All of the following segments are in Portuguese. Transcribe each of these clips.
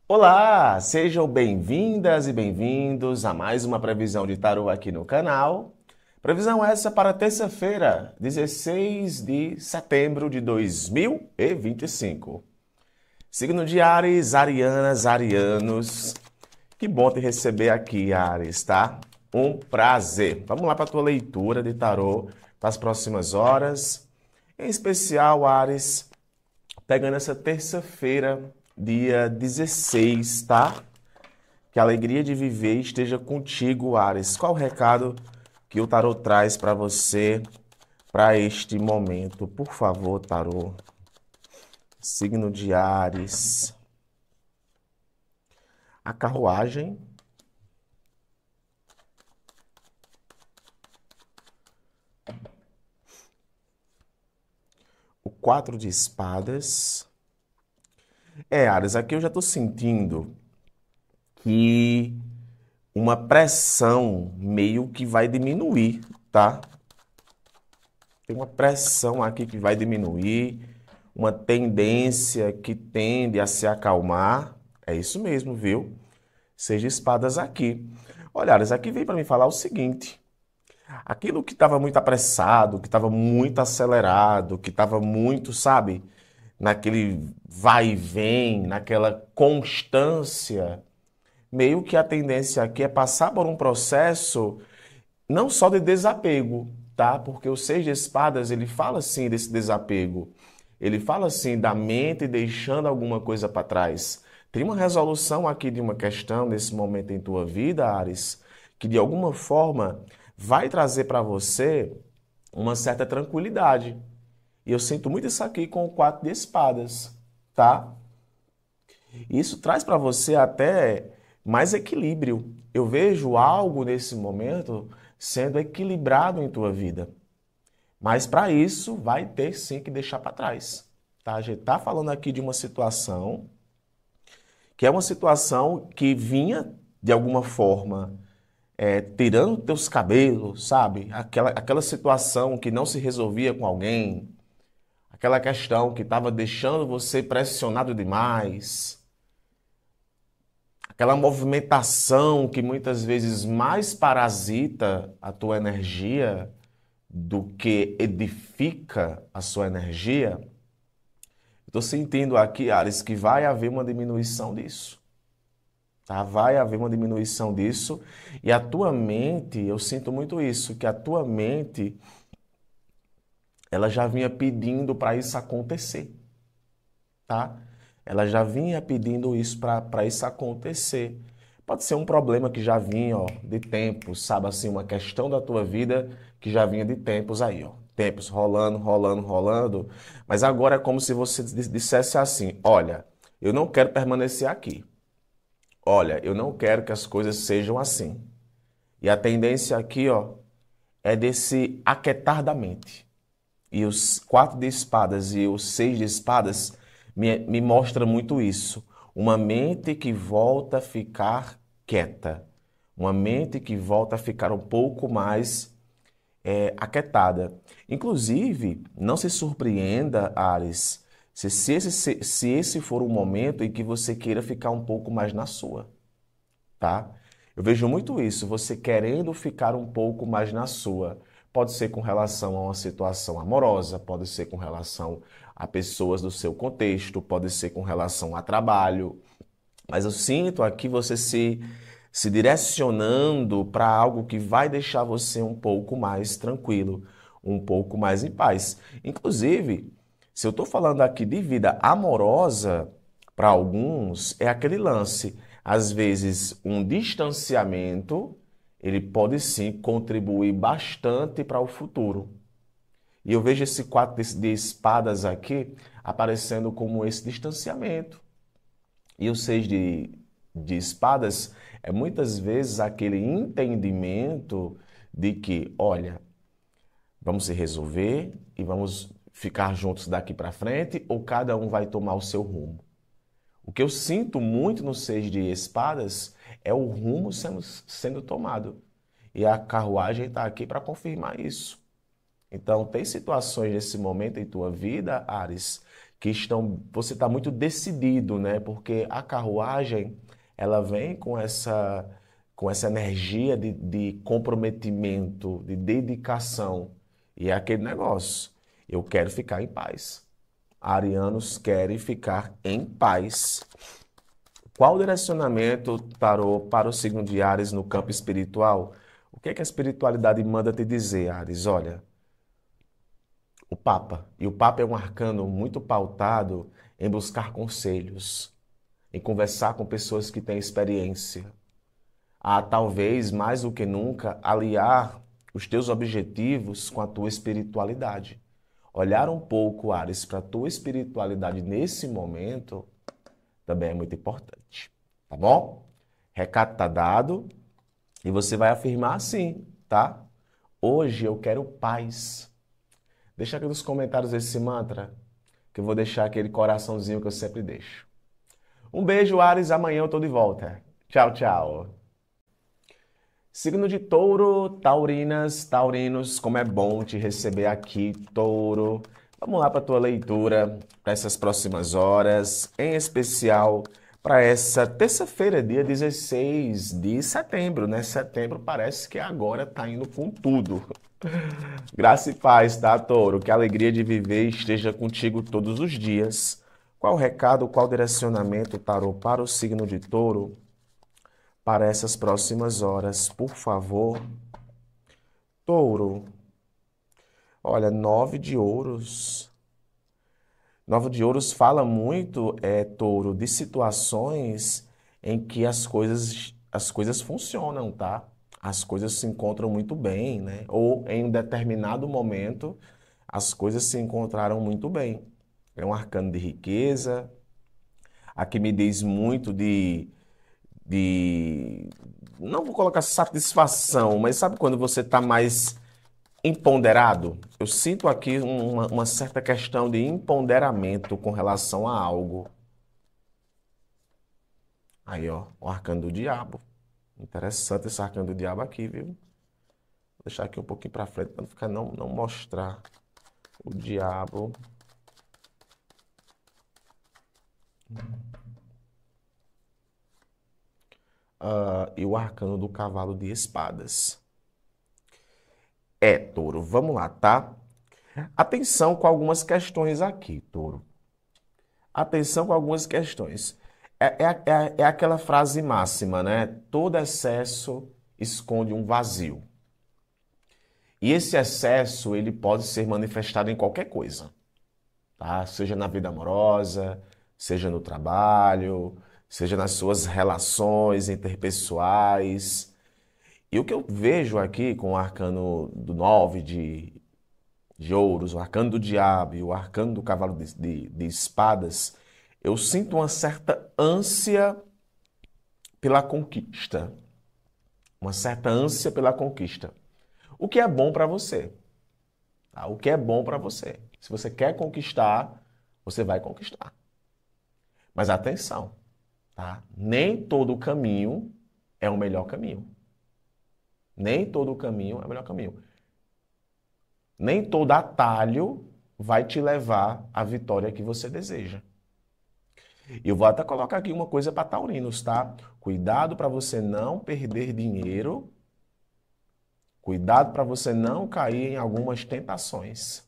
Olá, sejam bem-vindas e bem-vindos a mais uma previsão de tarô aqui no canal. Previsão essa para terça-feira, 16 de setembro de 2025. Signo de Áries, Arianas, Arianos. Que bom te receber aqui, Áries, tá? Um prazer. Vamos lá para a tua leitura de tarô para as próximas horas. Em especial, Áries, pegando essa terça-feira, dia 16, tá? Que a alegria de viver esteja contigo, Áries. Qual o recado que o tarô traz para você, para este momento? Por favor, tarô. Signo de Áries. A carruagem. O 4 de espadas. Áries, aqui eu já estou sentindo que uma pressão meio que vai diminuir, tá? Tem uma pressão aqui que vai diminuir, uma tendência que tende a se acalmar. É isso mesmo, viu? Seja espadas aqui. Olha, Ares, aqui vem para me falar o seguinte: aquilo que estava muito apressado, que estava muito acelerado, que estava muito, sabe, naquele vai e vem, naquela constância, meio que a tendência aqui é passar por um processo não só de desapego, tá? Porque o Seis de Espadas, ele fala assim desse desapego. Ele fala assim da mente deixando alguma coisa para trás. Tem uma resolução aqui de uma questão nesse momento em tua vida, Ares, que de alguma forma vai trazer para você uma certa tranquilidade. E eu sinto muito isso aqui com o Quatro de Espadas, tá? Isso traz para você até mais equilíbrio. Eu vejo algo nesse momento sendo equilibrado em tua vida. Mas para isso vai ter sim que deixar para trás. Tá? A gente está falando aqui de uma situação que é uma situação que vinha de alguma forma tirando teus cabelos, sabe? Aquela situação que não se resolvia com alguém, aquela questão que estava deixando você pressionado demais. Aquela movimentação que muitas vezes mais parasita a tua energia do que edifica a sua energia. Estou sentindo aqui, Ares, que vai haver uma diminuição disso. Tá? Vai haver uma diminuição disso. E a tua mente, eu sinto muito isso, que a tua mente, ela já vinha pedindo para isso acontecer. Tá? Ela já vinha pedindo isso para isso acontecer. Pode ser um problema que já vinha, ó, de tempos, sabe assim, uma questão da tua vida que já vinha de tempos aí, ó. Tempos rolando, rolando, rolando. Mas agora é como se você dissesse assim: olha, eu não quero permanecer aqui. Olha, eu não quero que as coisas sejam assim. E a tendência aqui, ó, é desse aquietar da mente. E os quatro de espadas e os seis de espadas me mostra muito isso. Uma mente que volta a ficar quieta. Uma mente que volta a ficar um pouco mais aquietada. Inclusive, não se surpreenda, Ares, se esse for um momento em que você queira ficar um pouco mais na sua, tá? Eu vejo muito isso, você querendo ficar um pouco mais na sua. Pode ser com relação a uma situação amorosa, pode ser com relação a pessoas do seu contexto, pode ser com relação a trabalho. Mas eu sinto aqui você se direcionando para algo que vai deixar você um pouco mais tranquilo, um pouco mais em paz. Inclusive, se eu estou falando aqui de vida amorosa, para alguns, é aquele lance. Às vezes, um distanciamento, ele pode sim contribuir bastante para o futuro. E eu vejo esse quatro de espadas aqui aparecendo como esse distanciamento. E o seis de espadas é muitas vezes aquele entendimento de que, olha, vamos se resolver e vamos ficar juntos daqui para frente ou cada um vai tomar o seu rumo. O que eu sinto muito no seis de espadas é o rumo sendo tomado. E a carruagem está aqui para confirmar isso. Então, tem situações nesse momento em tua vida, Ares, você está muito decidido, né? Porque a carruagem, ela vem com essa energia de comprometimento, de dedicação. E é aquele negócio, eu quero ficar em paz. Arianos querem ficar em paz. Qual o direcionamento tarô para o signo de Áries no campo espiritual? O que é que a espiritualidade manda te dizer, Áries? Olha, o Papa. E o Papa é um arcano muito pautado em buscar conselhos, em conversar com pessoas que têm experiência. A talvez, mais do que nunca, aliar os teus objetivos com a tua espiritualidade. Olhar um pouco, Áries, para a tua espiritualidade nesse momento também é muito importante. Tá bom? Recado tá dado e você vai afirmar assim, tá? Hoje eu quero paz. Deixa aqui nos comentários esse mantra, que eu vou deixar aquele coraçãozinho que eu sempre deixo. Um beijo, Áries. Amanhã eu tô de volta. Tchau, tchau. Signo de Touro, taurinas, taurinos, como é bom te receber aqui, Touro. Vamos lá para a tua leitura, para essas próximas horas, em especial para essa terça-feira, dia 16 de setembro, né? Setembro parece que agora está indo com tudo. Graça e paz, tá, Touro? Que a alegria de viver esteja contigo todos os dias. Qual recado, qual direcionamento, tarô, para o signo de Touro? Para essas próximas horas, por favor. Touro, olha, 9 de ouros. 9 de ouros fala muito, Touro, de situações em que as coisas funcionam, tá? As coisas se encontram muito bem, né? Ou em um determinado momento, as coisas se encontraram muito bem. É um arcano de riqueza, aqui me diz muito de não vou colocar satisfação, mas sabe quando você está mais empoderado? Eu sinto aqui uma certa questão de empoderamento com relação a algo. Aí, ó, o arcano do diabo. Interessante esse arcano do diabo aqui, viu? Vou deixar aqui um pouquinho para frente para não ficar não mostrar o diabo. E o arcano do cavalo de espadas. Touro, vamos lá, tá? Atenção com algumas questões aqui, Touro. Atenção com algumas questões. É aquela frase máxima, né? Todo excesso esconde um vazio. E esse excesso, ele pode ser manifestado em qualquer coisa, tá? Seja na vida amorosa, seja no trabalho, seja nas suas relações interpessoais. E o que eu vejo aqui com o arcano do 9 de ouros, o arcano do diabo e o arcano do cavalo de espadas, eu sinto uma certa ânsia pela conquista. Uma certa ânsia pela conquista. O que é bom para você. Tá? O que é bom para você. Se você quer conquistar, você vai conquistar. Mas atenção, tá? Nem todo caminho é o melhor caminho. Nem todo caminho é o melhor caminho. Nem todo atalho vai te levar à vitória que você deseja. E eu vou até colocar aqui uma coisa para taurinos, tá? Cuidado para você não perder dinheiro. Cuidado para você não cair em algumas tentações.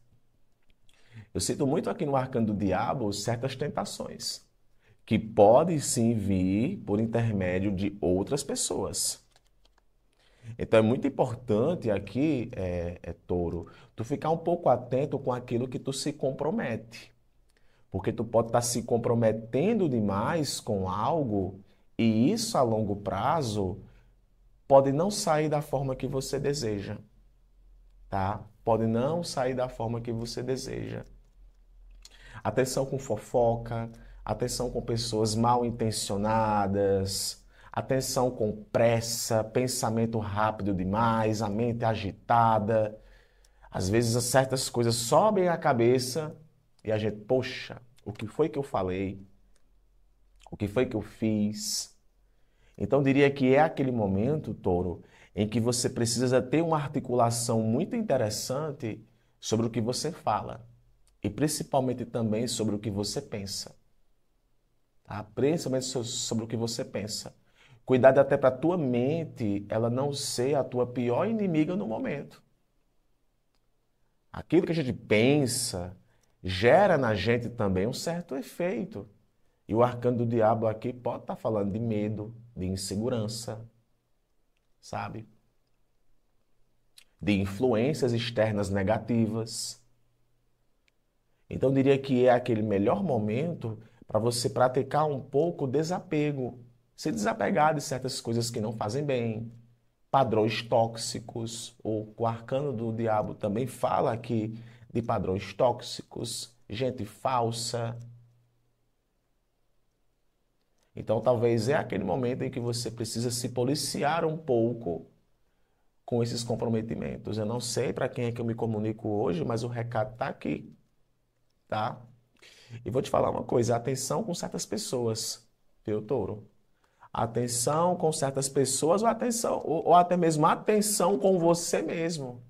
Eu sinto muito aqui no arcano do diabo certas tentações que podem sim vir por intermédio de outras pessoas. Então é muito importante aqui, Touro, tu ficar um pouco atento com aquilo que tu se compromete. Porque tu pode estar se comprometendo demais com algo e isso a longo prazo pode não sair da forma que você deseja, tá? Pode não sair da forma que você deseja. Atenção com fofoca, atenção com pessoas mal intencionadas, atenção com pressa, pensamento rápido demais, a mente agitada. Às vezes certas coisas sobem à cabeça e a gente, poxa, o que foi que eu falei? O que foi que eu fiz? Então, diria que é aquele momento, Touro, em que você precisa ter uma articulação muito interessante sobre o que você fala. e principalmente também sobre o que você pensa, tá? Principalmente sobre o que você pensa. Cuidado até para a tua mente, ela não ser a tua pior inimiga no momento. Aquilo que a gente pensa gera na gente também um certo efeito. E o arcano do diabo aqui pode estar falando de medo, de insegurança, sabe? De influências externas negativas. Então, eu diria que é aquele melhor momento para você praticar um pouco o desapego, se desapegar de certas coisas que não fazem bem, padrões tóxicos. O arcano do diabo também fala aqui de padrões tóxicos, gente falsa. Então, talvez é aquele momento em que você precisa se policiar um pouco com esses comprometimentos. Eu não sei para quem é que eu me comunico hoje, mas o recado está aqui, tá? E vou te falar uma coisa, atenção com certas pessoas, viu, Touro? Atenção com certas pessoas ou até mesmo atenção com você mesmo.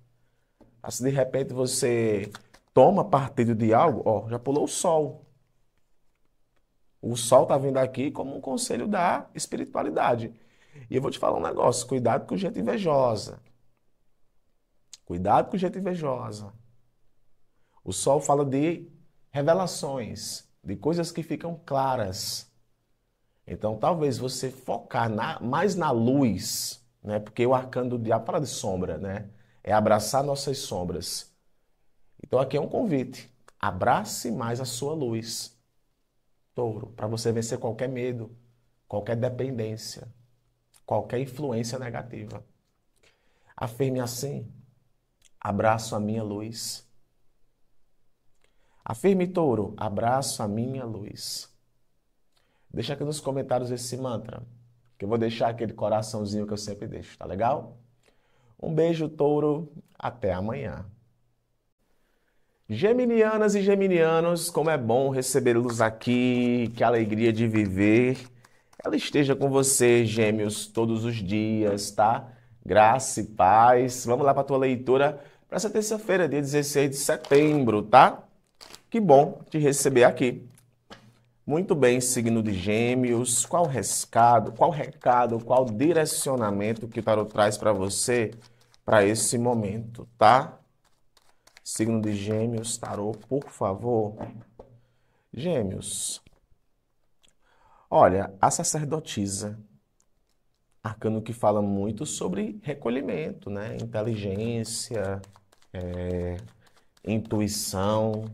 Se de repente você toma partido de algo, ó, já pulou o sol. O sol está vindo aqui como um conselho da espiritualidade. E eu vou te falar um negócio, cuidado com gente invejosa. Cuidado com gente invejosa. O sol fala de revelações, de coisas que ficam claras. Então, talvez você focar mais na luz, né? Porque o arcano do diabo fala de sombra, né? É abraçar nossas sombras. Então, aqui é um convite. Abrace mais a sua luz, Touro, para você vencer qualquer medo, qualquer dependência, qualquer influência negativa. Afirme assim: abraço a minha luz. Afirme, Touro, abraço a minha luz. Deixa aqui nos comentários esse mantra, que eu vou deixar aquele coraçãozinho que eu sempre deixo, tá legal? Um beijo, Touro, até amanhã. Geminianas e geminianos, como é bom recebê-los aqui, que alegria de viver. Ela esteja com você, Gêmeos, todos os dias, tá? Graça e paz. Vamos lá para a tua leitura para essa terça-feira, dia 16 de setembro, tá? Que bom te receber aqui. Muito bem, signo de Gêmeos. Qual recado, qual direcionamento que o tarot traz para você para esse momento, tá? Signo de Gêmeos, tarot, por favor. Gêmeos. Olha, a sacerdotisa, arcano que fala muito sobre recolhimento, né? Inteligência, intuição,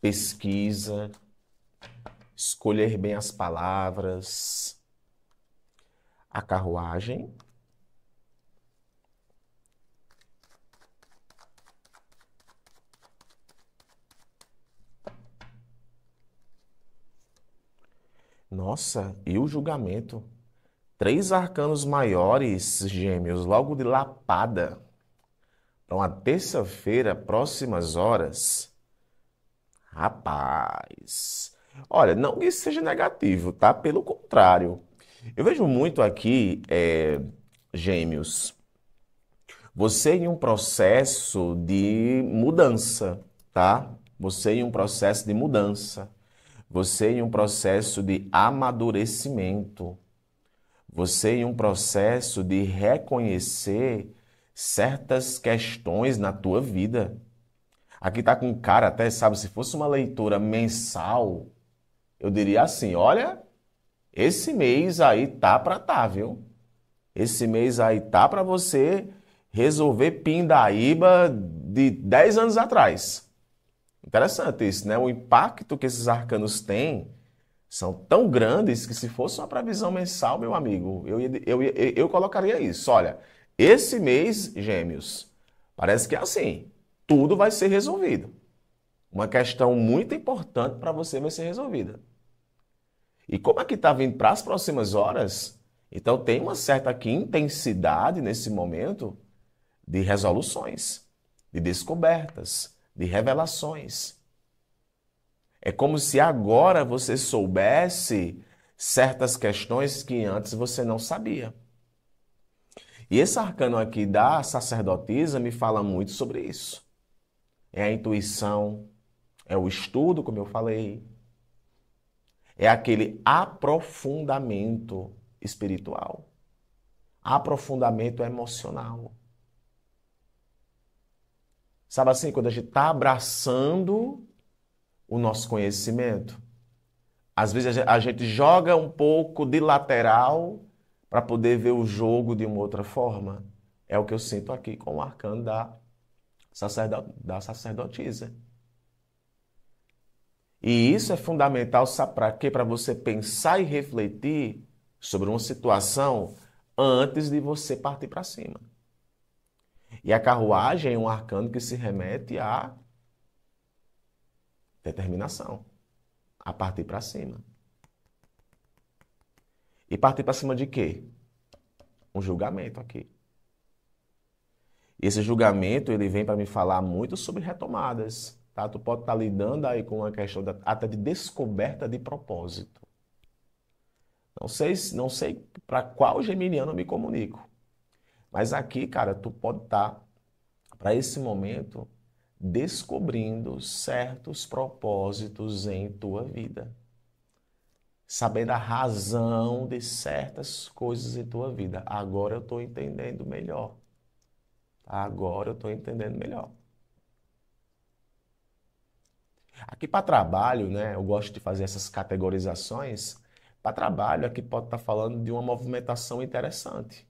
pesquisa, escolher bem as palavras. A carruagem. Nossa, e o julgamento? 3 arcanos maiores, Gêmeos, logo de lapada. Para uma terça-feira, próximas horas. Rapaz. Olha, não que isso seja negativo, tá? Pelo contrário. Eu vejo muito aqui, Gêmeos, você em um processo de mudança, tá? Você em um processo de mudança. Você em um processo de amadurecimento. Você em um processo de reconhecer certas questões na tua vida. Aqui tá com cara até, sabe, se fosse uma leitura mensal, eu diria assim, olha, esse mês aí tá pra tá, viu? Esse mês aí tá pra você resolver pindaíba de 10 anos atrás. Interessante isso, né? O impacto que esses arcanos têm são tão grandes que se fosse uma previsão mensal, meu amigo, eu colocaria isso. Olha, esse mês, Gêmeos, parece que é assim, tudo vai ser resolvido. Uma questão muito importante para você vai ser resolvida. E como aqui está vindo para as próximas horas, então tem uma certa aqui intensidade nesse momento de resoluções, de descobertas, de revelações. É como se agora você soubesse certas questões que antes você não sabia. E esse arcano aqui da sacerdotisa me fala muito sobre isso. É a intuição, É o estudo, como eu falei. É aquele aprofundamento espiritual. Aprofundamento emocional. Sabe assim, quando a gente está abraçando o nosso conhecimento, às vezes a gente joga um pouco de lateral para poder ver o jogo de uma outra forma. É o que eu sinto aqui com o arcano da sacerdotisa. E isso é fundamental, sabe para quê? Para você pensar e refletir sobre uma situação antes de você partir para cima. E a carruagem é um arcano que se remete à determinação, a partir para cima. E partir para cima de quê? Um julgamento aqui. Esse julgamento, ele vem para me falar muito sobre retomadas, tá? Tu pode estar lidando aí com uma questão até de descoberta de propósito. Não sei para qual geminiano eu me comunico. Mas aqui, cara, tu pode estar, para esse momento, descobrindo certos propósitos em tua vida. Sabendo a razão de certas coisas em tua vida. Agora eu estou entendendo melhor. Agora eu estou entendendo melhor. Aqui para trabalho, né? Eu gosto de fazer essas categorizações. Para trabalho, aqui pode estar falando de uma movimentação interessante.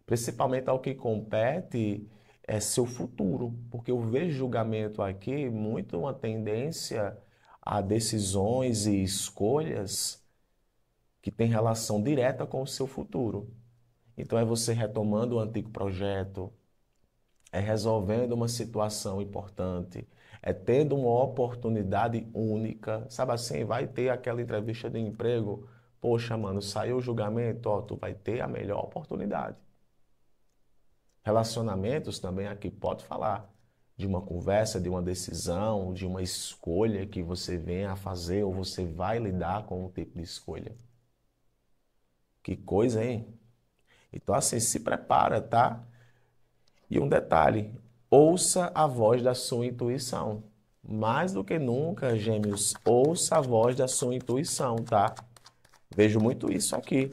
Principalmente ao que compete é seu futuro. Porque eu vejo julgamento aqui muito uma tendência a decisões e escolhas que têm relação direta com o seu futuro. Então é você retomando o antigo projeto, é resolvendo uma situação importante, é tendo uma oportunidade única. Sabe assim, vai ter aquela entrevista de emprego, poxa, mano, saiu o julgamento, ó, tu vai ter a melhor oportunidade. Relacionamentos também aqui pode falar de uma conversa, de uma decisão, de uma escolha que você venha a fazer ou você vai lidar com um tipo de escolha. Que coisa, hein? Então assim, se prepara, tá? E um detalhe, ouça a voz da sua intuição. Mais do que nunca, gêmeos, ouça a voz da sua intuição, tá? Vejo muito isso aqui.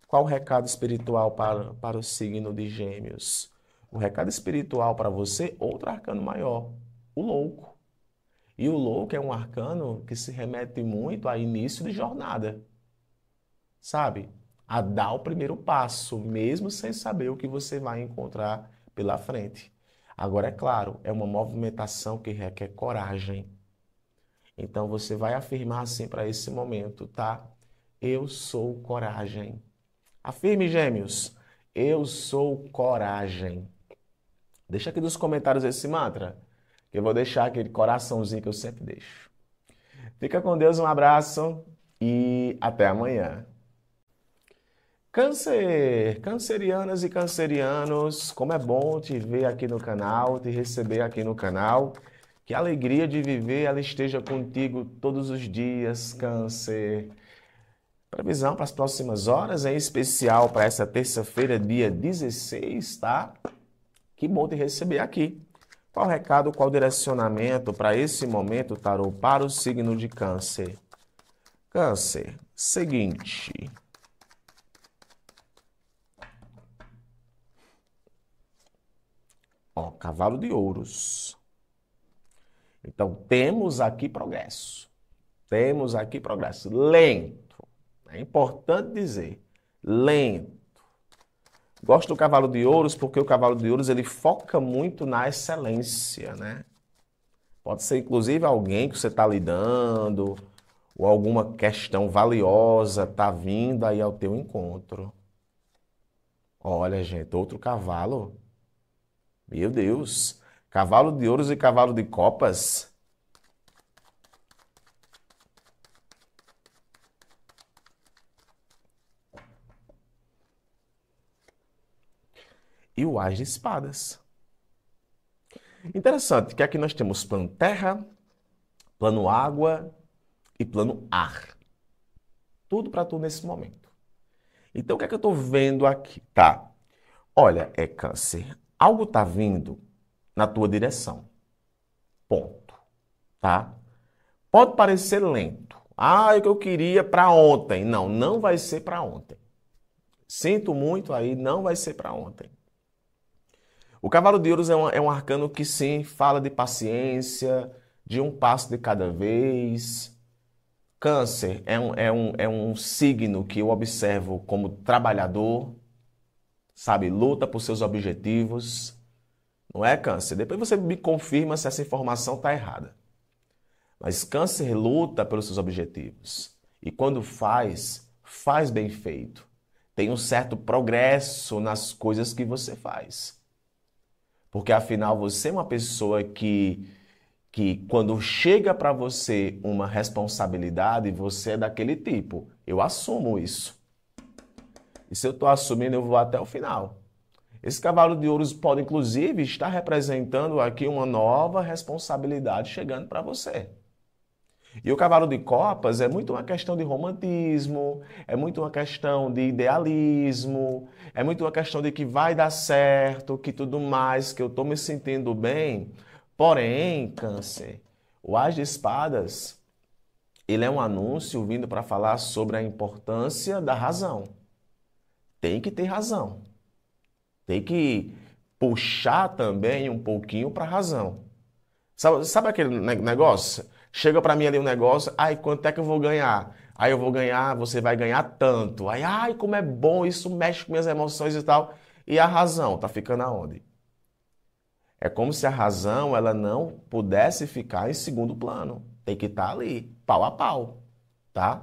Qual o recado espiritual para o signo de gêmeos? O recado espiritual para você, outro arcano maior, o louco. E o louco é um arcano que se remete muito a início de jornada. Sabe? A dar o primeiro passo, mesmo sem saber o que você vai encontrar pela frente. Agora, é claro, é uma movimentação que requer coragem. Então, você vai afirmar assim para esse momento, tá? Eu sou coragem. Afirme, gêmeos. Eu sou coragem. Deixa aqui nos comentários esse mantra, que eu vou deixar aquele coraçãozinho que eu sempre deixo. Fica com Deus, um abraço e até amanhã. Câncer, cancerianas e cancerianos, como é bom te ver aqui no canal, te receber aqui no canal. Que alegria de viver, ela esteja contigo todos os dias, Câncer. Previsão para as próximas horas, em especial para essa terça-feira, dia 16, tá? Que bom te receber aqui. Qual recado, qual direcionamento para esse momento, tarô, para o signo de Câncer? Câncer, seguinte. Ó, cavalo de ouros. Então, temos aqui progresso. Temos aqui progresso. Lento. É importante dizer. Lento. Gosto do cavalo de ouros porque o cavalo de ouros ele foca muito na excelência, né? Pode ser, inclusive, alguém que você está lidando ou alguma questão valiosa está vindo aí ao teu encontro. Olha, gente, outro cavalo. Meu Deus. Cavalo de ouros e cavalo de copas. E o Ás de espadas. Interessante que aqui nós temos plano terra, plano água e plano ar. Tudo para tu nesse momento. Então, o que é que eu estou vendo aqui? Tá. Olha, é Câncer. Algo está vindo na tua direção. Ponto. tá? Pode parecer lento. Ah, é o que eu queria para ontem. Não, não vai ser para ontem. Sinto muito aí, não vai ser para ontem. O cavalo de ouros é um arcano que sim, fala de paciência, de um passo de cada vez. Câncer é um signo que eu observo como trabalhador, sabe? Luta por seus objetivos. Não é, Câncer? Depois você me confirma se essa informação está errada. Mas Câncer luta pelos seus objetivos. E quando faz, faz bem feito. Tem um certo progresso nas coisas que você faz. Porque afinal você é uma pessoa que quando chega para você uma responsabilidade, você é daquele tipo. Eu assumo isso. E se eu estou assumindo, eu vou até o final. Esse cavalo de ouros pode, inclusive, estar representando aqui uma nova responsabilidade chegando para você. E o cavalo de copas é muito uma questão de romantismo, é muito uma questão de idealismo, é muito uma questão de que vai dar certo, que tudo mais, que eu estou me sentindo bem. Porém, Câncer, o As de Espadas, ele é um anúncio vindo para falar sobre a importância da razão. Tem que ter razão. Tem que puxar também um pouquinho para a razão. Sabe aquele negócio? Chega para mim ali um negócio, ai, quanto é que eu vou ganhar? Aí eu vou ganhar, você vai ganhar tanto. Aí, ai, como é bom, isso mexe com minhas emoções e tal. E a razão, tá ficando aonde? É como se a razão, ela não pudesse ficar em segundo plano. Tem que estar ali, pau a pau, tá?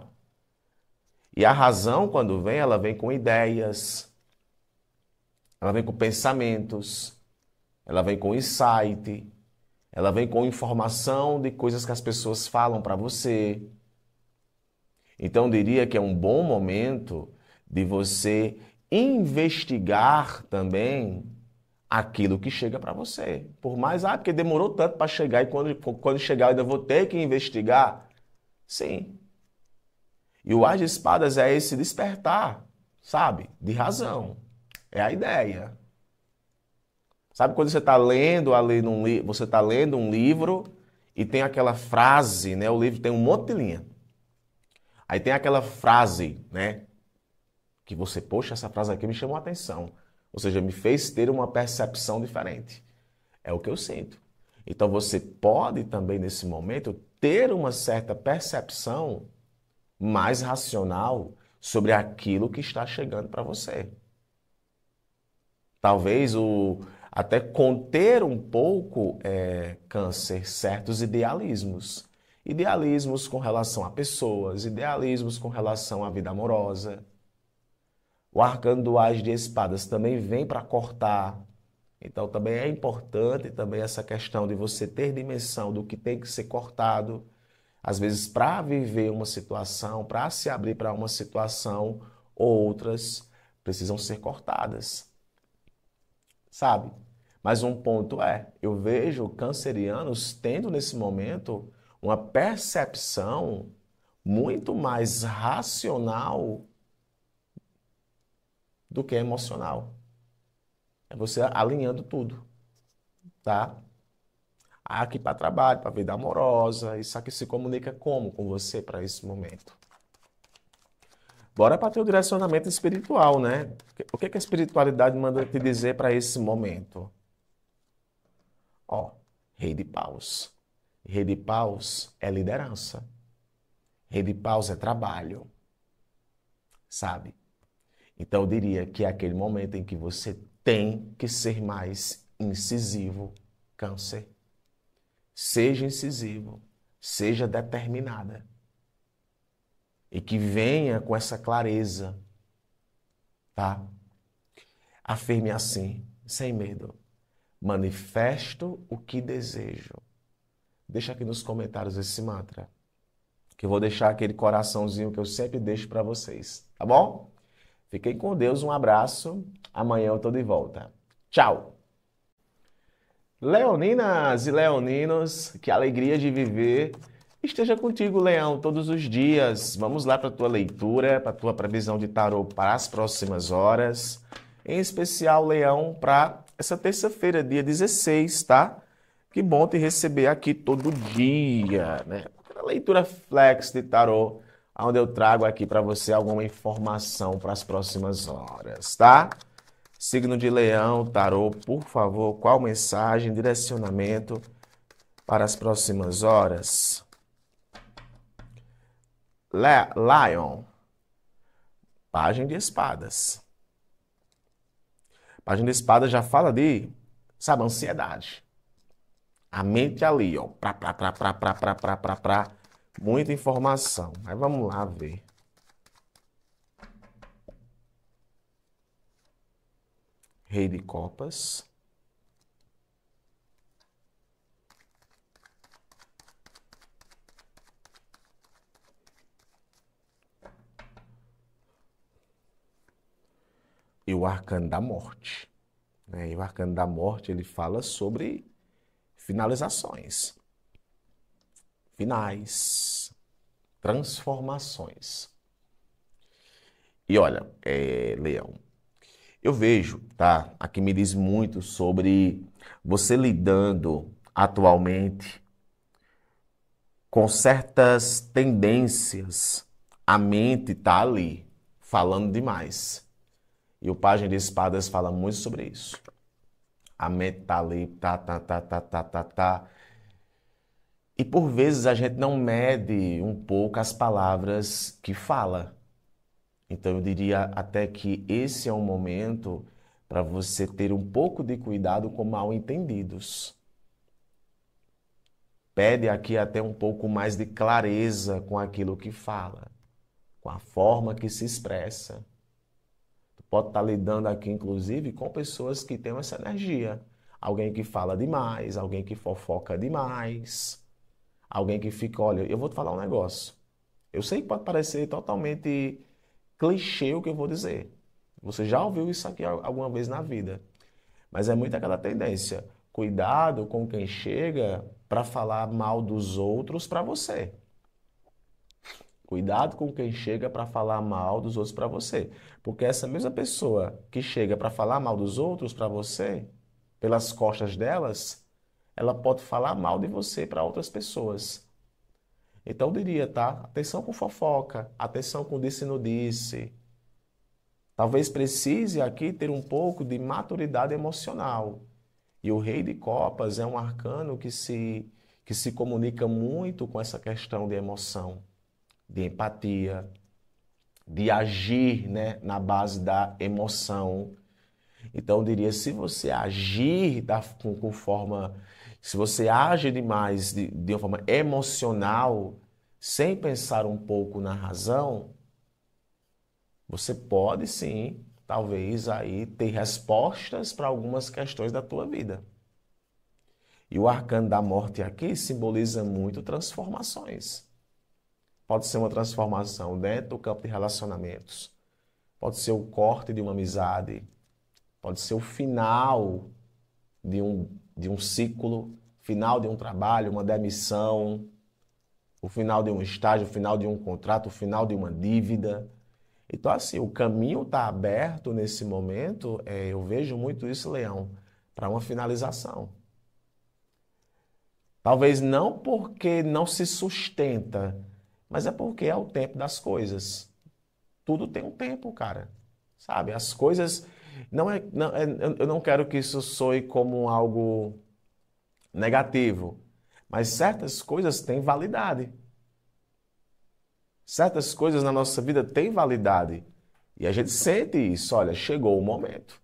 E a razão, quando vem, ela vem com ideias, ela vem com pensamentos, ela vem com insight, ela vem com informação de coisas que as pessoas falam para você. Então, eu diria que é um bom momento de você investigar também aquilo que chega para você. Por mais, porque demorou tanto para chegar e quando chegar eu ainda vou ter que investigar. Sim. E o As de Espadas é esse despertar, sabe? De razão. É a ideia. Sabe quando você está lendo ali você está lendo um livro e tem aquela frase, né? O livro tem um monte de linha. Aí tem aquela frase, né? Que você, poxa, essa frase aqui me chamou a atenção. Ou seja, me fez ter uma percepção diferente. É o que eu sinto. Então você pode também, nesse momento, ter uma certa percepção mais racional sobre aquilo que está chegando para você. Talvez até conter um pouco, Câncer, certos idealismos. Idealismos com relação a pessoas, idealismos com relação à vida amorosa. O arcano do As de Espadas também vem para cortar. Então também é importante também essa questão de você ter dimensão do que tem que ser cortado. Às vezes para viver uma situação, para se abrir para uma situação, outras precisam ser cortadas. Sabe? Mas um ponto eu vejo cancerianos tendo nesse momento uma percepção muito mais racional do que emocional. É você alinhando tudo, tá? Aqui para trabalho, para vida amorosa, isso aqui se comunica como com você para esse momento? Bora para ter o direcionamento espiritual, né? O que a espiritualidade manda te dizer para esse momento? Ó, Rei de Paus. Rei de Paus é liderança. Rei de Paus é trabalho. Sabe? Então eu diria que é aquele momento em que você tem que ser mais incisivo, Câncer. Seja incisivo, seja determinada. E que venha com essa clareza, tá? Afirme assim, sem medo. Manifesto o que desejo. Deixa aqui nos comentários esse mantra, que eu vou deixar aquele coraçãozinho que eu sempre deixo para vocês, tá bom? Fiquem com Deus, um abraço. Amanhã eu tô de volta. Tchau! Leoninas e leoninos, que alegria de viver. Esteja contigo, Leão, todos os dias. Vamos lá para a tua leitura, para a tua previsão de tarô para as próximas horas. Em especial, Leão, para essa terça-feira, dia 16, tá? Que bom te receber aqui todo dia, né? A leitura Flex de Tarô, onde eu trago aqui para você alguma informação para as próximas horas, tá? Signo de Leão, Tarô, por favor, qual mensagem, direcionamento para as próximas horas? Lion, Pagem de Espadas. Página de Espadas já fala de, sabe, ansiedade. A mente ali, ó, muita informação. Mas vamos lá ver. Rei de Copas. E o Arcano da Morte. Né? E o Arcano da Morte, ele fala sobre finalizações, finais, transformações. E olha, Leão, eu vejo, tá? Aqui me diz muito sobre você lidando atualmente com certas tendências. A mente tá ali, falando demais. E o Pajem de Espadas fala muito sobre isso. A mente tá ali, tá. E por vezes a gente não mede um pouco as palavras que fala. Então eu diria até que esse é um momento para você ter um pouco de cuidado com mal-entendidos. Pede aqui até um pouco mais de clareza com aquilo que fala, com a forma que se expressa. Tu pode estar lidando aqui, inclusive, com pessoas que têm essa energia. Alguém que fala demais, alguém que fofoca demais, alguém que fica, olha, eu vou te falar um negócio. Eu sei que pode parecer totalmente clichê o que eu vou dizer. Você já ouviu isso aqui alguma vez na vida. Mas é muito aquela tendência. Cuidado com quem chega para falar mal dos outros para você. Cuidado com quem chega para falar mal dos outros para você. Porque essa mesma pessoa que chega para falar mal dos outros para você, pelas costas delas, ela pode falar mal de você para outras pessoas. Então eu diria, tá? Atenção com fofoca, atenção com disse não disse. Talvez precise aqui ter um pouco de maturidade emocional. E o Rei de Copas é um arcano que se comunica muito com essa questão de emoção, de empatia, de agir, né, na base da emoção. Então, eu diria, se você agir com forma, se você age demais de uma forma emocional, sem pensar um pouco na razão, você pode sim, talvez aí ter respostas para algumas questões da tua vida. E o arcano da morte aqui simboliza muito transformações. Pode ser uma transformação dentro do campo de relacionamentos. Pode ser o corte de uma amizade. Pode ser o final de um ciclo, final de um trabalho, uma demissão, o final de um estágio, o final de um contrato, o final de uma dívida. Então, assim, o caminho está aberto nesse momento, eu vejo muito isso, Leão, para uma finalização. Talvez não porque não se sustenta, mas é porque é o tempo das coisas. Tudo tem um tempo, cara. Sabe? As coisas. Eu não quero que isso soe como algo negativo, mas certas coisas têm validade. Certas coisas na nossa vida têm validade. E a gente sente isso. Olha, chegou o momento.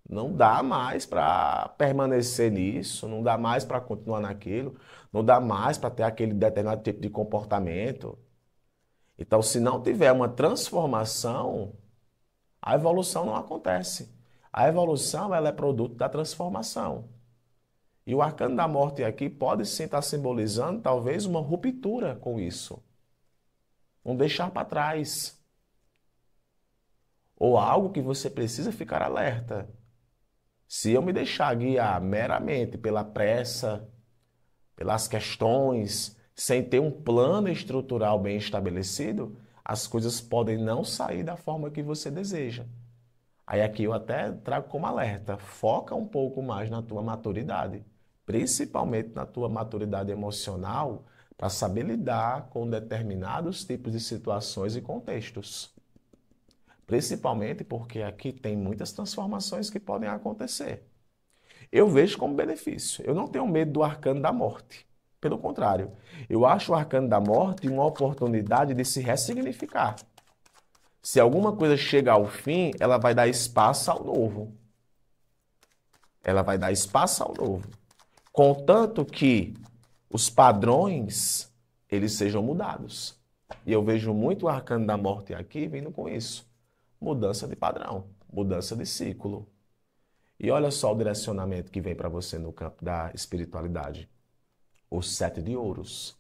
Não dá mais para permanecer nisso, não dá mais para continuar naquilo, não dá mais para ter aquele determinado tipo de comportamento. Então, se não tiver uma transformação, a evolução não acontece. A evolução, ela é produto da transformação. E o arcano da morte aqui pode sim estar simbolizando talvez uma ruptura com isso. Um deixar para trás. Ou algo que você precisa ficar alerta. Se eu me deixar guiar meramente pela pressa, pelas questões, sem ter um plano estrutural bem estabelecido, as coisas podem não sair da forma que você deseja. Aí aqui eu até trago como alerta, foca um pouco mais na tua maturidade, principalmente na tua maturidade emocional, para saber lidar com determinados tipos de situações e contextos. Principalmente porque aqui tem muitas transformações que podem acontecer. Eu vejo como benefício. Eu não tenho medo do arcano da morte. Pelo contrário, eu acho o arcano da morte uma oportunidade de se ressignificar. Se alguma coisa chega ao fim, ela vai dar espaço ao novo. Ela vai dar espaço ao novo. Contanto que os padrões, eles sejam mudados. E eu vejo muito o arcano da morte aqui vindo com isso. Mudança de padrão, mudança de ciclo. E olha só o direcionamento que vem para você no campo da espiritualidade. O 7 de ouros.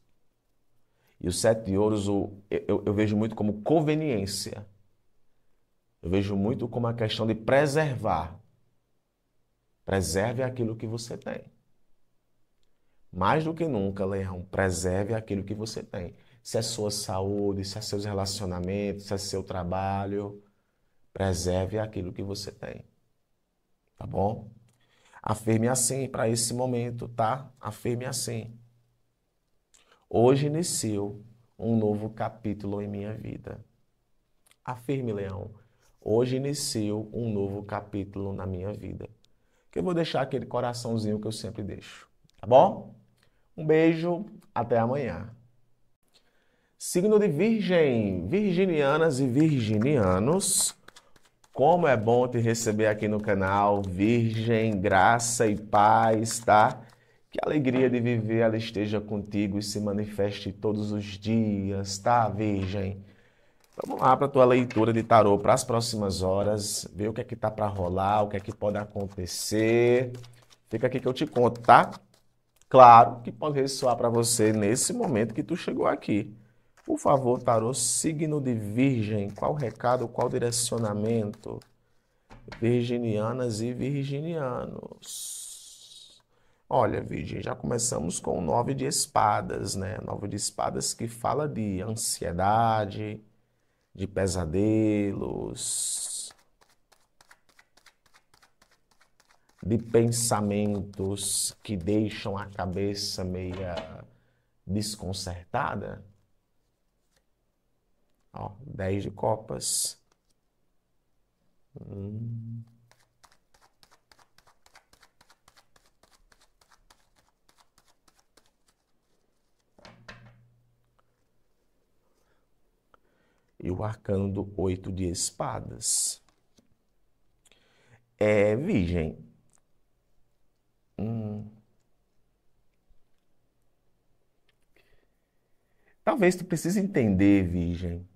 E o 7 de ouros eu vejo muito como conveniência. Eu vejo muito como a questão de preservar. Preserve aquilo que você tem. Mais do que nunca, Leão, preserve aquilo que você tem. Se é sua saúde, se é seus relacionamentos, se é seu trabalho, preserve aquilo que você tem. Tá bom? Afirme assim para esse momento, tá? Afirme assim. Hoje inicio um novo capítulo em minha vida. Afirme, Leão. Hoje inicio um novo capítulo na minha vida. Que eu vou deixar aquele coraçãozinho que eu sempre deixo. Tá bom? Um beijo, até amanhã. Signo de Virgem, virginianas e virginianos, como é bom te receber aqui no canal, Virgem, graça e paz, tá? Que a alegria de viver ela esteja contigo e se manifeste todos os dias, tá, Virgem? Vamos lá para a tua leitura de tarô para as próximas horas, ver o que é que tá para rolar, o que é que pode acontecer. Fica aqui que eu te conto, tá? Claro que pode ressoar para você nesse momento que tu chegou aqui. Por favor, tarô, signo de Virgem, qual recado, qual direcionamento? Virginianas e virginianos. Olha, Virgem, já começamos com o 9 de espadas, né? 9 de espadas que fala de ansiedade, de pesadelos, de pensamentos que deixam a cabeça meia desconcertada. Ó, 10 de copas. E o arcano do 8 de espadas. Virgem. Talvez tu precise entender, Virgem,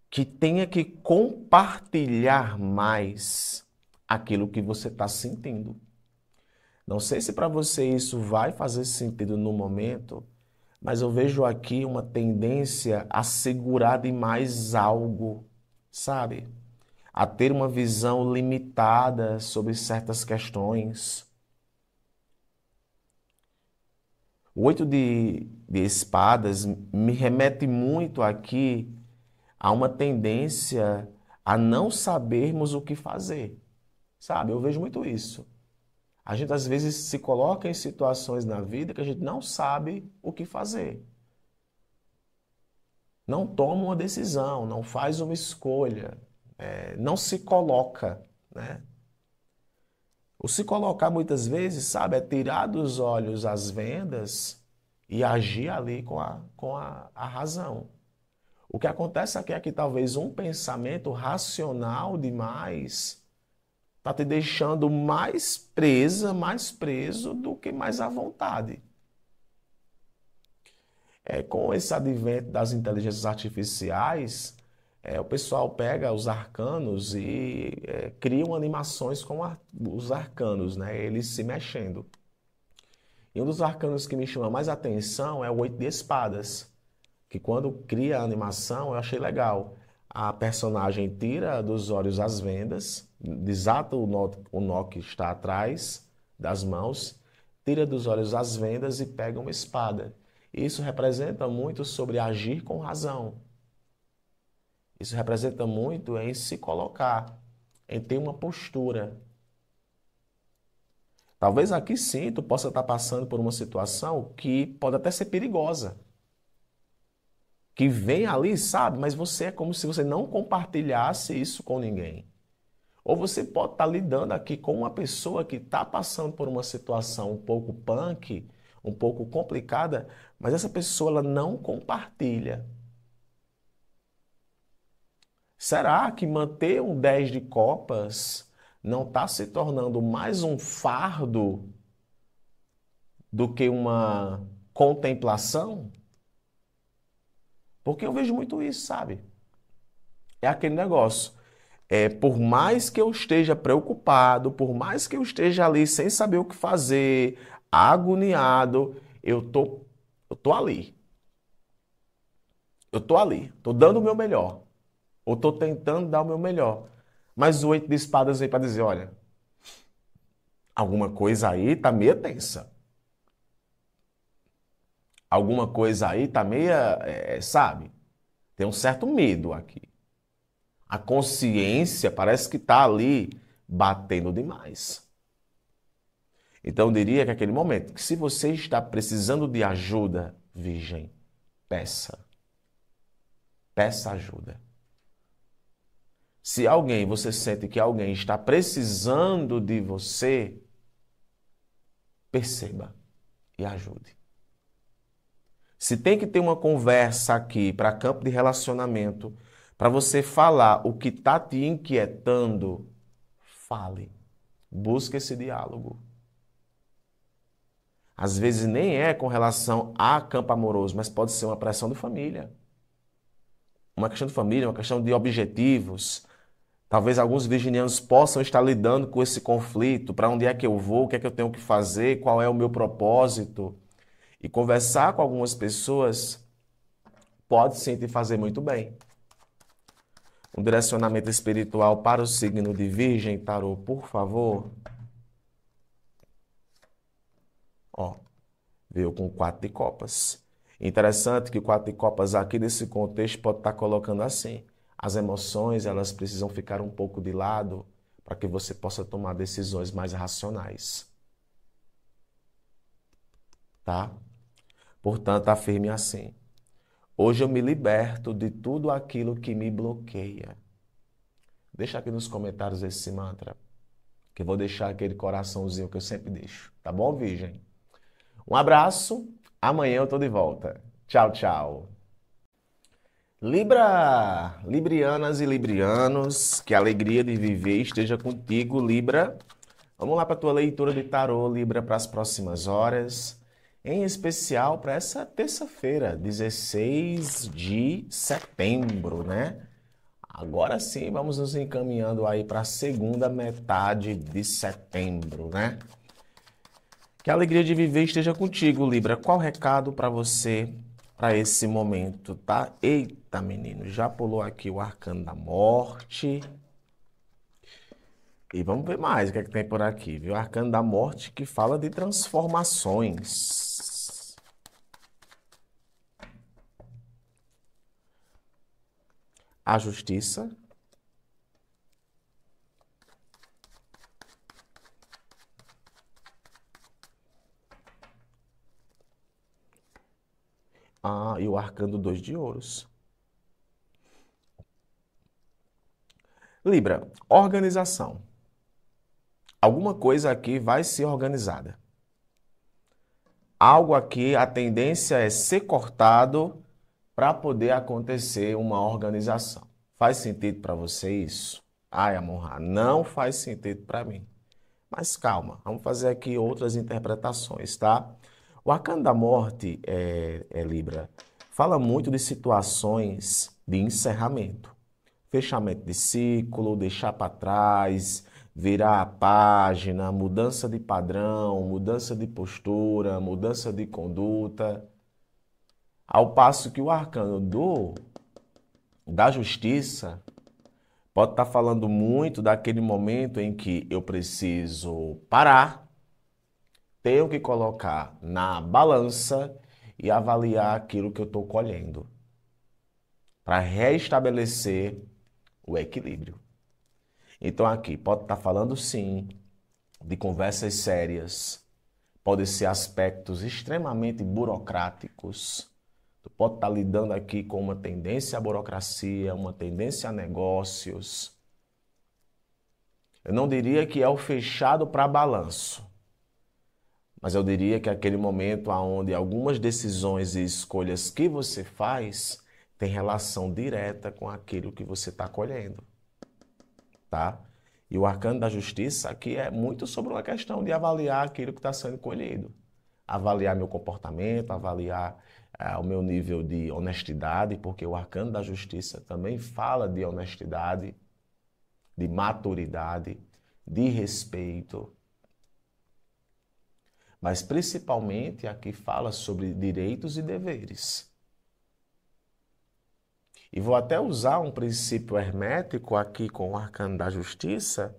que tenha que compartilhar mais aquilo que você está sentindo. Não sei se para você isso vai fazer sentido no momento, mas eu vejo aqui uma tendência a segurar demais algo, sabe? A ter uma visão limitada sobre certas questões. O 8 de espadas me remete muito aqui a uma tendência a não sabermos o que fazer, sabe? Eu vejo muito isso. A gente às vezes se coloca em situações na vida que a gente não sabe o que fazer. Não toma uma decisão, não faz uma escolha, não se coloca, né? O se colocar muitas vezes, sabe, é tirar dos olhos as vendas e agir ali com a razão. O que acontece aqui é que talvez um pensamento racional demais está te deixando mais presa, mais preso do que mais à vontade. Com esse advento das inteligências artificiais, o pessoal pega os arcanos e criam animações com os arcanos, né? Eles se mexendo. E um dos arcanos que me chama mais atenção é o 8 de espadas, que quando cria a animação eu achei legal. A personagem tira dos olhos as vendas, desata o nó que está atrás das mãos, tira dos olhos as vendas e pega uma espada. Isso representa muito sobre agir com razão. Isso representa muito em se colocar, em ter uma postura. Talvez aqui sim tu possa estar passando por uma situação que pode até ser perigosa. Que vem ali, sabe? Mas você é como se você não compartilhasse isso com ninguém. Ou você pode estar lidando aqui com uma pessoa que está passando por uma situação um pouco punk, um pouco complicada, mas essa pessoa ela não compartilha. Será que manter um 10 de copas não está se tornando mais um fardo do que uma contemplação? Porque eu vejo muito isso, sabe? É aquele negócio. Por mais que eu esteja preocupado, por mais que eu esteja ali sem saber o que fazer, agoniado, eu tô ali. Eu tô ali, tô dando o meu melhor. Ou tô tentando dar o meu melhor. Mas o oito de espadas vem para dizer, olha, alguma coisa aí tá meio tensa. Alguma coisa aí tá meia, sabe? Tem um certo medo aqui. A consciência parece que tá ali batendo demais. Então, eu diria que aquele momento, que se você está precisando de ajuda, virgem, peça. Peça ajuda. Se alguém, você sente que alguém está precisando de você, perceba e ajude. Se tem que ter uma conversa aqui para campo de relacionamento, para você falar o que está te inquietando, fale. Busque esse diálogo. Às vezes nem é com relação a campo amoroso, mas pode ser uma pressão de família. Uma questão de família, uma questão de objetivos. Talvez alguns virginianos possam estar lidando com esse conflito. Para onde é que eu vou? O que é que eu tenho que fazer? Qual é o meu propósito? E conversar com algumas pessoas pode sim te fazer muito bem. Um direcionamento espiritual para o signo de Virgem, tarô, por favor. Ó, veio com 4 de copas. Interessante que o 4 de copas aqui nesse contexto pode estar colocando assim. As emoções, elas precisam ficar um pouco de lado para que você possa tomar decisões mais racionais. Tá? Portanto, afirme assim. Hoje eu me liberto de tudo aquilo que me bloqueia. Deixa aqui nos comentários esse mantra, que eu vou deixar aquele coraçãozinho que eu sempre deixo. Tá bom, Virgem? Um abraço. Amanhã eu tô de volta. Tchau, tchau. Libra, Librianas e Librianos, que a alegria de viver esteja contigo, Libra. Vamos lá para a tua leitura de tarô, Libra, para as próximas horas. Em especial para essa terça-feira, 16 de setembro, né? Agora sim, vamos nos encaminhando aí para a segunda metade de setembro, né? Que a alegria de viver esteja contigo, Libra. Qual o recado para você para esse momento, tá? Eita, menino, já pulou aqui o arcano da morte. E vamos ver mais o que é que tem por aqui, viu? O arcano da morte que fala de transformações. A justiça. Ah, e o arcano 2 de ouros. Libra, organização. Alguma coisa aqui vai ser organizada. Algo aqui, a tendência é ser cortado para poder acontecer uma organização. Faz sentido para você isso? Ai, amor, não faz sentido para mim. Mas calma, vamos fazer aqui outras interpretações, tá? O arcano da morte, Libra, fala muito de situações de encerramento. Fechamento de ciclo, deixar para trás, virar a página, mudança de padrão, mudança de postura, mudança de conduta. Ao passo que o arcano da justiça pode estar falando muito daquele momento em que eu preciso parar, tenho que colocar na balança e avaliar aquilo que eu estou colhendo para restabelecer o equilíbrio. Então aqui pode estar falando sim de conversas sérias. Podem ser aspectos extremamente burocráticos. Tu pode estar lidando aqui com uma tendência à burocracia, uma tendência a negócios. Eu não diria que é o fechado para balanço, mas eu diria que é aquele momento onde algumas decisões e escolhas que você faz têm relação direta com aquilo que você está colhendo, tá? E o arcano da justiça aqui é muito sobre uma questão de avaliar aquilo que está sendo colhido. Avaliar meu comportamento, avaliar o meu nível de honestidade, porque o arcano da justiça também fala de honestidade, de maturidade, de respeito. Mas principalmente aqui fala sobre direitos e deveres. E vou até usar um princípio hermético aqui com o arcano da justiça,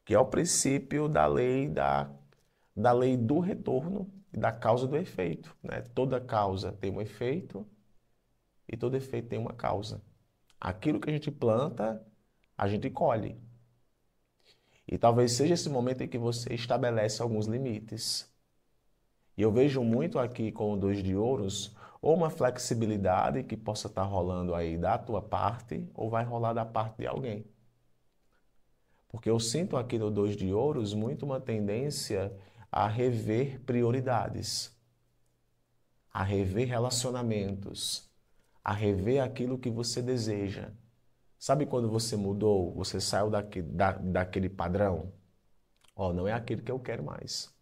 que é o princípio da lei do retorno e da causa do efeito, né? Toda causa tem um efeito e todo efeito tem uma causa. Aquilo que a gente planta, a gente colhe. E talvez seja esse momento em que você estabelece alguns limites. E eu vejo muito aqui com o 2 de ouros, ou uma flexibilidade que possa estar rolando aí da tua parte, ou vai rolar da parte de alguém. Porque eu sinto aqui no 2 de ouros muito uma tendência a rever prioridades, a rever relacionamentos, a rever aquilo que você deseja. Sabe quando você mudou, você saiu daquele padrão? Ó, não é aquilo que eu quero mais.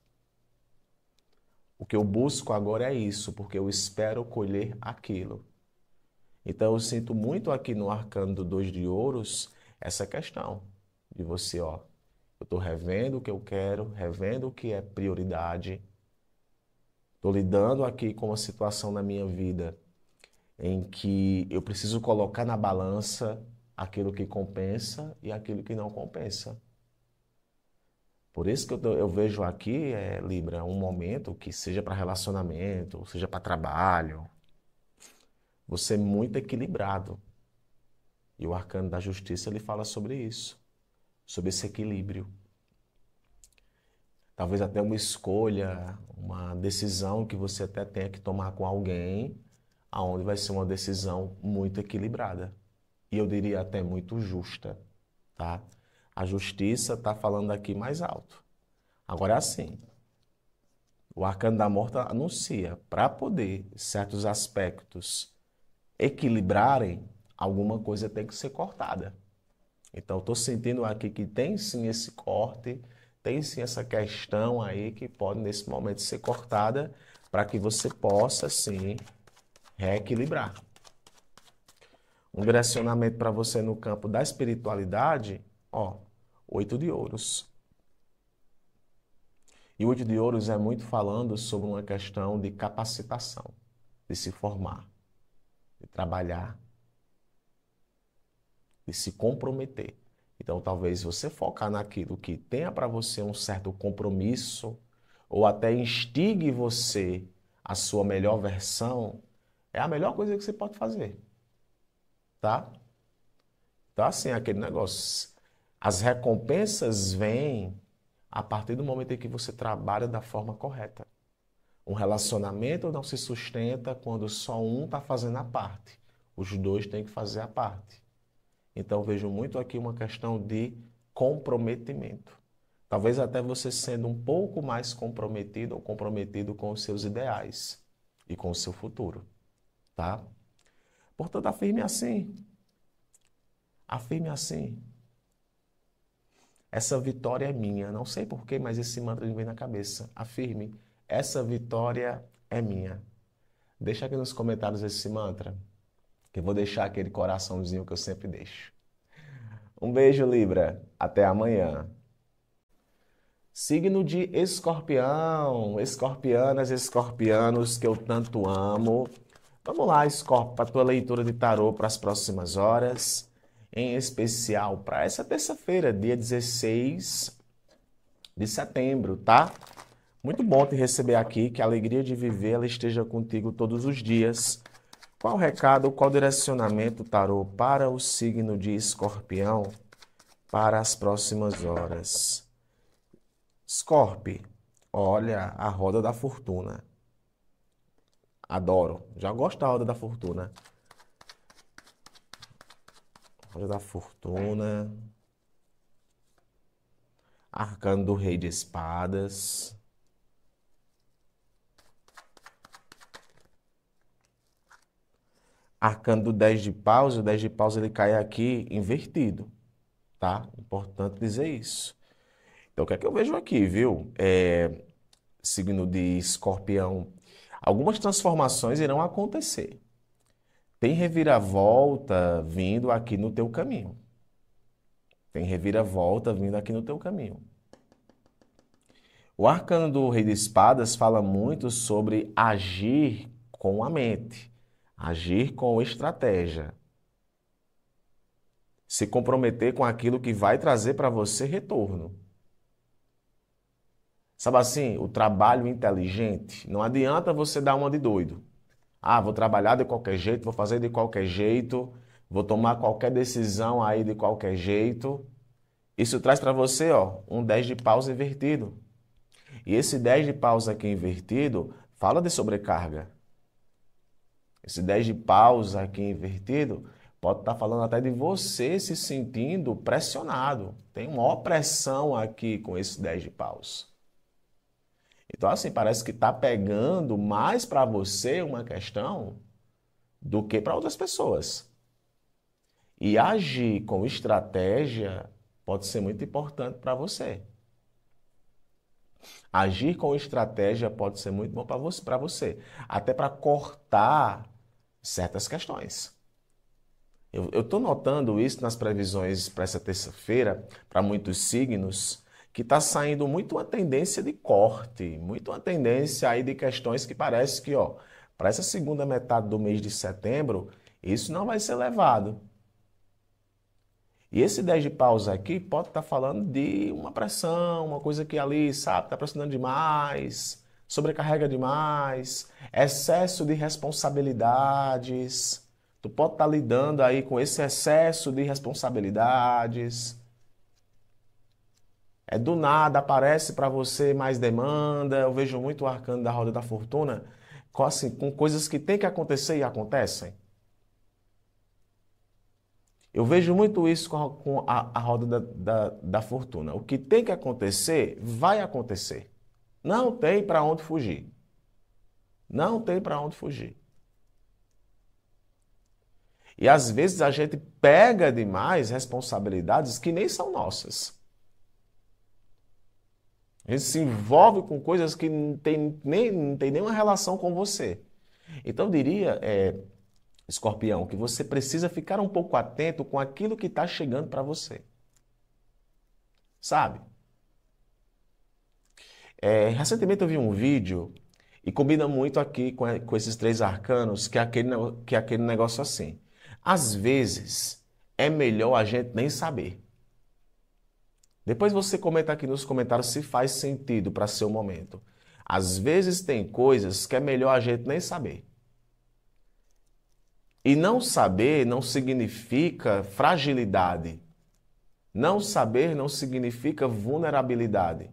O que eu busco agora é isso, porque eu espero colher aquilo. Então eu sinto muito aqui no arcano do 2 de ouros essa questão de você, ó, eu estou revendo o que eu quero, revendo o que é prioridade. Estou lidando aqui com uma situação na minha vida em que eu preciso colocar na balança aquilo que compensa e aquilo que não compensa. Por isso que eu vejo aqui, Libra, um momento que seja para relacionamento, seja para trabalho, você é muito equilibrado. E o arcano da justiça, ele fala sobre isso, sobre esse equilíbrio. Talvez até uma escolha, uma decisão que você até tenha que tomar com alguém, aonde vai ser uma decisão muito equilibrada. E eu diria até muito justa, tá? A justiça está falando aqui mais alto. Agora é assim, o arcano da morte anuncia, para poder certos aspectos equilibrarem, alguma coisa tem que ser cortada. Então, estou sentindo aqui que tem sim esse corte, tem sim essa questão aí que pode nesse momento ser cortada para que você possa sim reequilibrar. Um direcionamento para você no campo da espiritualidade, ó, 8 de ouros. E o 8 de ouros é muito falando sobre uma questão de capacitação, de se formar, de trabalhar, de se comprometer. Então, talvez você focar naquilo que tenha para você um certo compromisso ou até instigue você a sua melhor versão, é a melhor coisa que você pode fazer, tá? Então, assim, aquele negócio, as recompensas vêm a partir do momento em que você trabalha da forma correta. Um relacionamento não se sustenta quando só um está fazendo a parte. Os dois têm que fazer a parte. Então, vejo muito aqui uma questão de comprometimento. Talvez até você sendo um pouco mais comprometido ou comprometido com os seus ideais e com o seu futuro, tá? Portanto, afirme assim. Afirme assim. Essa vitória é minha. Não sei porquê, mas esse mantra me vem na cabeça. Afirme. Essa vitória é minha. Deixa aqui nos comentários esse mantra, que eu vou deixar aquele coraçãozinho que eu sempre deixo. Um beijo, Libra. Até amanhã. Signo de Escorpião. Escorpianas, escorpianos que eu tanto amo. Vamos lá, Escorpio, para a tua leitura de tarô para as próximas horas. Em especial para essa terça-feira, dia 16 de setembro, tá? Muito bom te receber aqui, que a alegria de viver ela esteja contigo todos os dias. Qual recado, qual direcionamento, tarô, para o signo de Escorpião para as próximas horas? Scorpio, olha a roda da fortuna. Adoro. Já gosto da roda da fortuna. Roda da fortuna. Arcano do Rei de Espadas. Arcano do 10 de paus. O 10 de paus ele cai aqui invertido. Tá? Importante dizer isso. Então, o que é que eu vejo aqui, viu? Signo de Escorpião. Algumas transformações irão acontecer. Tem reviravolta vindo aqui no teu caminho. Tem reviravolta vindo aqui no teu caminho. O arcano do Rei de Espadas fala muito sobre agir com a mente, agir com estratégia. Se comprometer com aquilo que vai trazer para você retorno. Sabe assim, o trabalho inteligente, não adianta você dar uma de doido. Ah, vou trabalhar de qualquer jeito, vou fazer de qualquer jeito, vou tomar qualquer decisão aí de qualquer jeito. Isso traz para você, ó, um 10 de paus invertido. E esse 10 de paus aqui invertido fala de sobrecarga. Esse 10 de paus aqui invertido pode estar falando até de você se sentindo pressionado. Tem uma opressão aqui com esse 10 de paus. Então, assim, parece que está pegando mais para você uma questão do que para outras pessoas. E agir com estratégia pode ser muito importante para você. Agir com estratégia pode ser muito bom para você, até para cortar certas questões. Eu estou notando isso nas previsões para essa terça-feira, para muitos signos, que está saindo muito uma tendência de corte, muito uma tendência aí de questões que parece que, ó, para essa segunda metade do mês de setembro, isso não vai ser levado. E esse 10 de paus aqui pode estar falando de uma pressão, uma coisa que ali, sabe, está pressionando demais, sobrecarrega demais, excesso de responsabilidades. Tu pode estar lidando aí com esse excesso de responsabilidades. Do nada aparece para você mais demanda. Eu vejo muito o arcano da roda da fortuna assim, com coisas que tem que acontecer e acontecem. Eu vejo muito isso com a roda da fortuna. O que tem que acontecer, vai acontecer. Não tem para onde fugir. Não tem para onde fugir. E às vezes a gente pega demais responsabilidades que nem são nossas. A gente se envolve com coisas que não tem nenhuma relação com você. Então eu diria, Escorpião, que você precisa ficar um pouco atento com aquilo que está chegando para você. Sabe? Recentemente eu vi um vídeo e combina muito aqui com esses três arcanos, que é aquele negócio assim. Às vezes é melhor a gente nem saber. Depois você comenta aqui nos comentários se faz sentido para seu momento. Às vezes tem coisas que é melhor a gente nem saber. E não saber não significa fragilidade. Não saber não significa vulnerabilidade.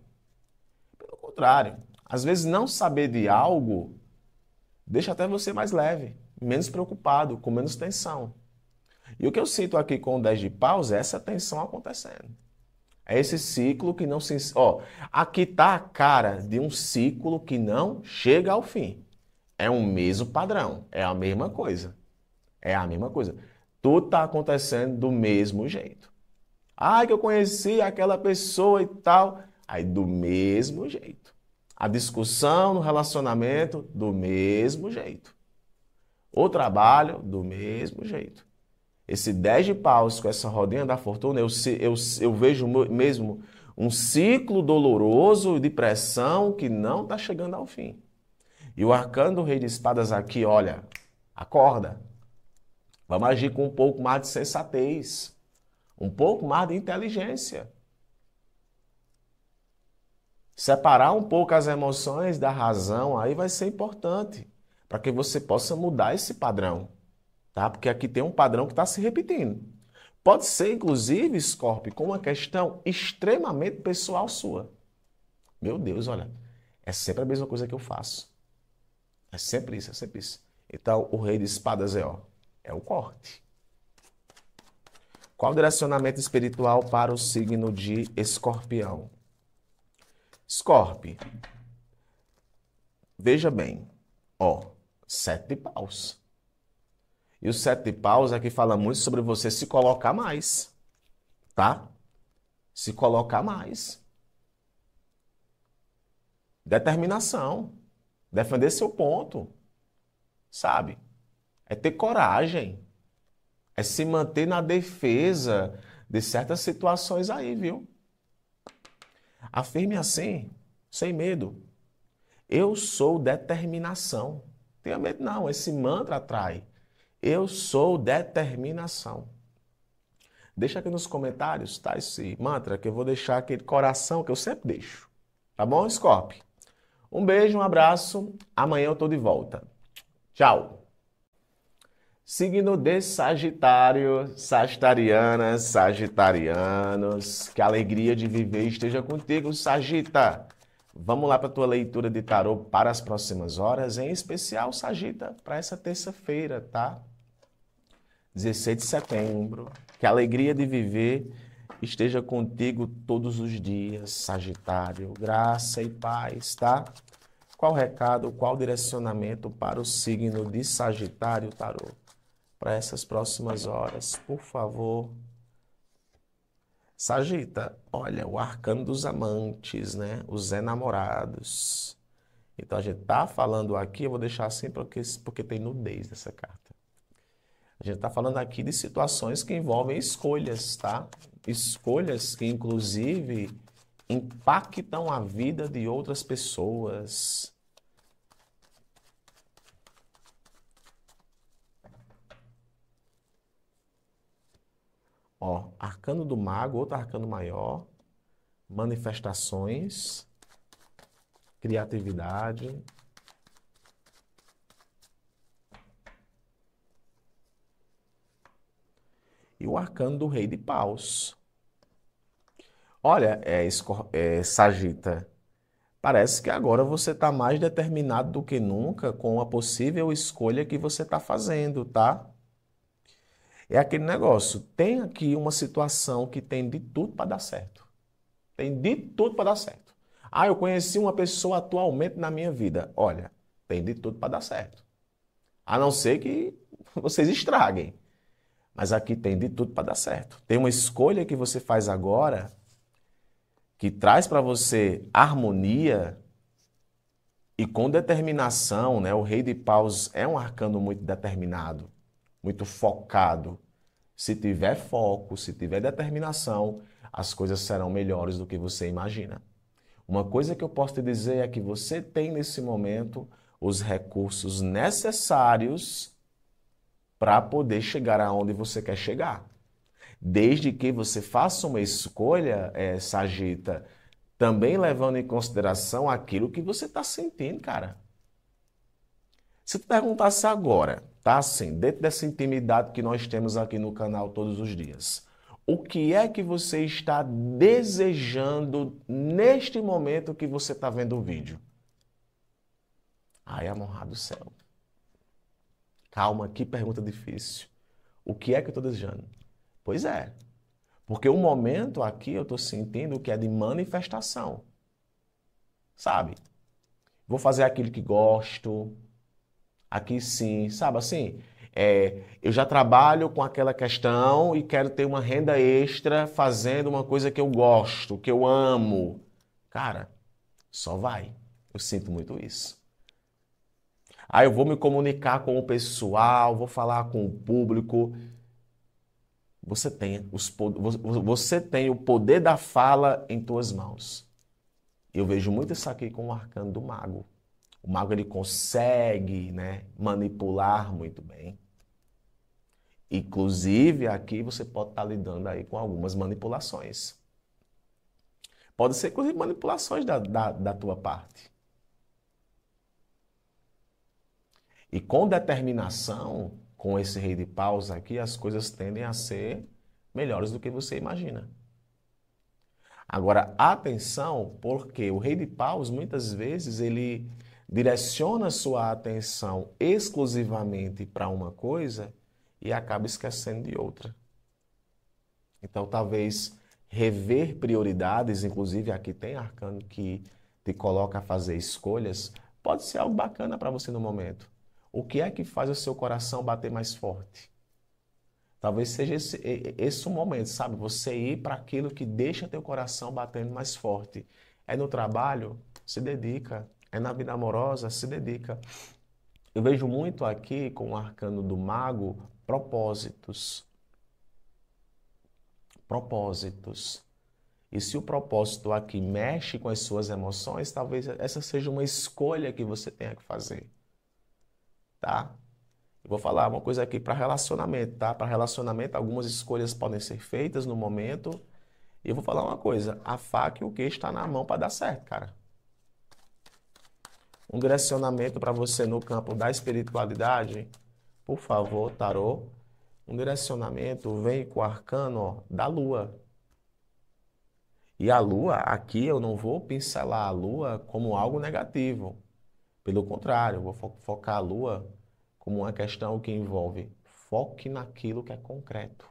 Pelo contrário, às vezes não saber de algo deixa até você mais leve, menos preocupado, com menos tensão. E o que eu sinto aqui com o 10 de paus é essa tensão acontecendo. É esse ciclo que não se... Ó, aqui está a cara de um ciclo que não chega ao fim. É o mesmo padrão, é a mesma coisa. É a mesma coisa. Tudo está acontecendo do mesmo jeito. Ah, que eu conheci aquela pessoa e tal. Aí do mesmo jeito. A discussão no relacionamento, do mesmo jeito. O trabalho, do mesmo jeito. Esse 10 de paus com essa rodinha da fortuna, eu vejo mesmo um ciclo doloroso de pressão que não está chegando ao fim. E o arcano do Rei de Espadas aqui, olha, acorda. Vamos agir com um pouco mais de sensatez, um pouco mais de inteligência. Separar um pouco as emoções da razão aí vai ser importante para que você possa mudar esse padrão. Tá? Porque aqui tem um padrão que está se repetindo. Pode ser, inclusive, Scorpio, com uma questão extremamente pessoal sua. Meu Deus, olha, é sempre a mesma coisa que eu faço. É sempre isso, é sempre isso. Então, o rei de espadas é o corte. Qual o direcionamento espiritual para o signo de Escorpião? Escorpio, veja bem, ó, 7 de paus. E o 7 de paus aqui fala muito sobre você se colocar mais, tá? Se colocar mais. Determinação. Defender seu ponto, sabe? É ter coragem. É se manter na defesa de certas situações aí, viu? Afirme assim, sem medo. Eu sou determinação. Tenha medo não, esse mantra atrai. Eu sou determinação. Deixa aqui nos comentários, tá? Esse mantra que eu vou deixar aquele coração que eu sempre deixo. Tá bom, Scorpio? Um beijo, um abraço. Amanhã eu tô de volta. Tchau. Signo de Sagitário, Sagitarianas, Sagitarianos, que a alegria de viver esteja contigo, Sagita. Vamos lá para a tua leitura de tarô para as próximas horas, em especial, Sagita, para essa terça-feira, tá? 16 de setembro. Que a alegria de viver esteja contigo todos os dias, Sagitário. Graça e paz, tá? Qual recado, qual direcionamento para o signo de Sagitário, tarô? Para essas próximas horas, por favor. Sagita, olha, o arcano dos amantes, né? Os enamorados. Então a gente tá falando aqui, eu vou deixar assim porque tem nudez nessa carta. A gente tá falando aqui de situações que envolvem escolhas, tá? Escolhas que, inclusive, impactam a vida de outras pessoas. Ó, arcano do mago, outro arcano maior, manifestações, criatividade. E o arcano do rei de paus. Olha, Sagita, parece que agora você está mais determinado do que nunca com a possível escolha que você está fazendo, tá? É aquele negócio, tem aqui uma situação que tem de tudo para dar certo. Tem de tudo para dar certo. Ah, eu conheci uma pessoa atualmente na minha vida. Olha, tem de tudo para dar certo. A não ser que vocês estraguem. Mas aqui tem de tudo para dar certo. Tem uma escolha que você faz agora que traz para você harmonia e com determinação, né? O rei de paus é um arcano muito determinado, muito focado. Se tiver foco, se tiver determinação, as coisas serão melhores do que você imagina. Uma coisa que eu posso te dizer é que você tem nesse momento os recursos necessários para poder chegar aonde você quer chegar. Desde que você faça uma escolha, Sagita, também levando em consideração aquilo que você está sentindo, cara. Se tu perguntasse agora, tá assim, dentro dessa intimidade que nós temos aqui no canal todos os dias, o que é que você está desejando neste momento que você está vendo o vídeo? Ai, amor do céu. Calma, que pergunta difícil. O que é que eu estou desejando? Pois é, porque o momento aqui eu estou sentindo que é de manifestação, sabe? Vou fazer aquilo que gosto, aqui sim, sabe assim? Eu já trabalho com aquela questão e quero ter uma renda extra fazendo uma coisa que eu gosto, que eu amo. Cara, só vai. Eu sinto muito isso. Eu vou me comunicar com o pessoal, vou falar com o público. Você tem o poder da fala em tuas mãos. Eu vejo muito isso aqui com o arcano do mago. O mago ele consegue, né, manipular muito bem. Inclusive, aqui você pode estar lidando aí com algumas manipulações. Pode ser, inclusive, manipulações da tua parte. E com determinação, com esse rei de paus aqui, as coisas tendem a ser melhores do que você imagina. Agora, atenção, porque o rei de paus, muitas vezes, ele direciona sua atenção exclusivamente para uma coisa e acaba esquecendo de outra. Então, talvez rever prioridades, inclusive aqui tem arcano que te coloca a fazer escolhas, pode ser algo bacana para você no momento. O que é que faz o seu coração bater mais forte? Talvez seja esse o momento, sabe? Você ir para aquilo que deixa teu coração batendo mais forte. É no trabalho? Se dedica. É na vida amorosa? Se dedica. Eu vejo muito aqui com o arcano do mago propósitos. Propósitos. E se o propósito aqui mexe com as suas emoções, talvez essa seja uma escolha que você tenha que fazer, tá? Eu vou falar uma coisa aqui para relacionamento, tá? Para relacionamento, algumas escolhas podem ser feitas no momento. E eu vou falar uma coisa, a faca e o queijo está na mão para dar certo, cara. Um direcionamento para você no campo da espiritualidade, por favor, tarô. Um direcionamento vem com o arcano, ó, da lua. E a lua, aqui eu não vou pincelar a lua como algo negativo. Pelo contrário, eu vou focar a lua como uma questão que envolve foque naquilo que é concreto.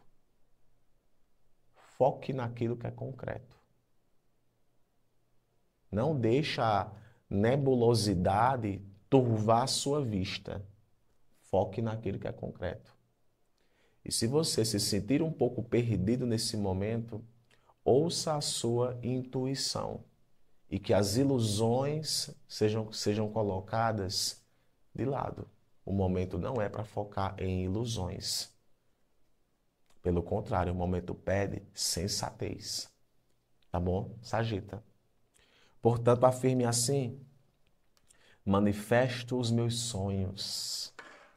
Foque naquilo que é concreto. Não deixa a nebulosidade turvar a sua vista. Foque naquilo que é concreto. E se você se sentir um pouco perdido nesse momento, ouça a sua intuição e que as ilusões sejam colocadas de lado. O momento não é para focar em ilusões. Pelo contrário, o momento pede sensatez. Tá bom? Sagita. Portanto, afirme assim: manifesto os meus sonhos.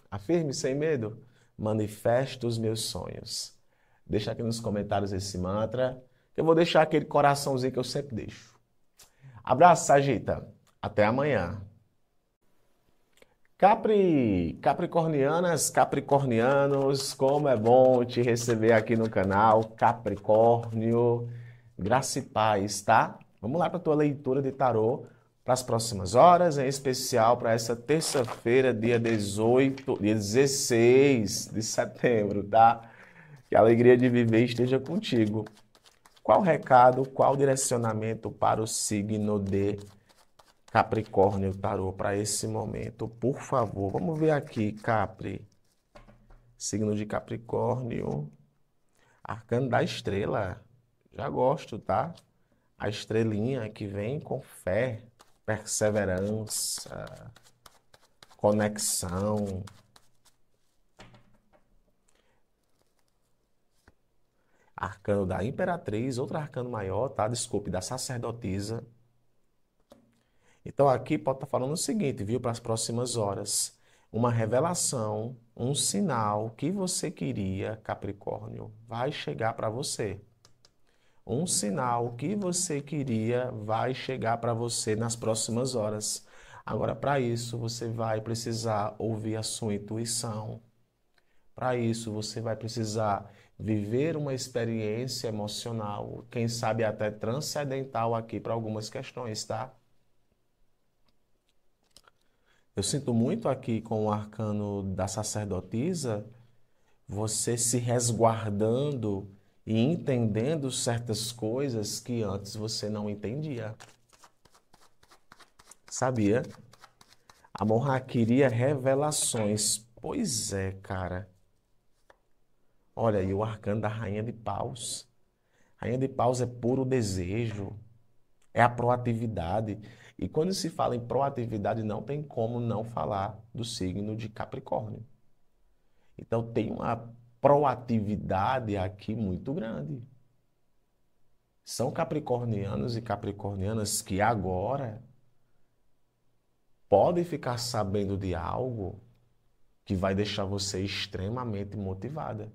Afirme sem medo: manifesto os meus sonhos. Deixa aqui nos comentários esse mantra, que eu vou deixar aquele coraçãozinho que eu sempre deixo. Abraço, Sagita. Até amanhã. Capricornianas, capricornianos, como é bom te receber aqui no canal Capricórnio. Graça e paz, tá? Vamos lá para a tua leitura de tarô para as próximas horas, em especial para essa terça-feira, dia 16 de setembro, tá? Que a alegria de viver esteja contigo. Qual recado, qual direcionamento para o signo de Capricórnio tarô para esse momento, por favor? Vamos ver aqui, Capri. Signo de Capricórnio. Arcano da estrela. Já gosto, tá? A estrelinha que vem com fé, perseverança, conexão. Arcano da imperatriz, outro arcano maior, tá? Desculpe, da sacerdotisa. Então aqui pode estar falando o seguinte, viu, para as próximas horas. Uma revelação, um sinal que você queria, Capricórnio, vai chegar para você. Um sinal que você queria vai chegar para você nas próximas horas. Agora, para isso, você vai precisar ouvir a sua intuição. Para isso, você vai precisar viver uma experiência emocional, quem sabe até transcendental aqui para algumas questões, tá? Eu sinto muito aqui com o arcano da sacerdotisa, você se resguardando e entendendo certas coisas que antes você não entendia. Sabia? A Monra queria revelações. Pois é, cara. Olha aí o arcano da Rainha de Paus. Rainha de Paus é puro desejo, é a proatividade. E quando se fala em proatividade, não tem como não falar do signo de Capricórnio. Então tem uma proatividade aqui muito grande. São capricornianos e capricornianas que agora podem ficar sabendo de algo que vai deixar você extremamente motivada.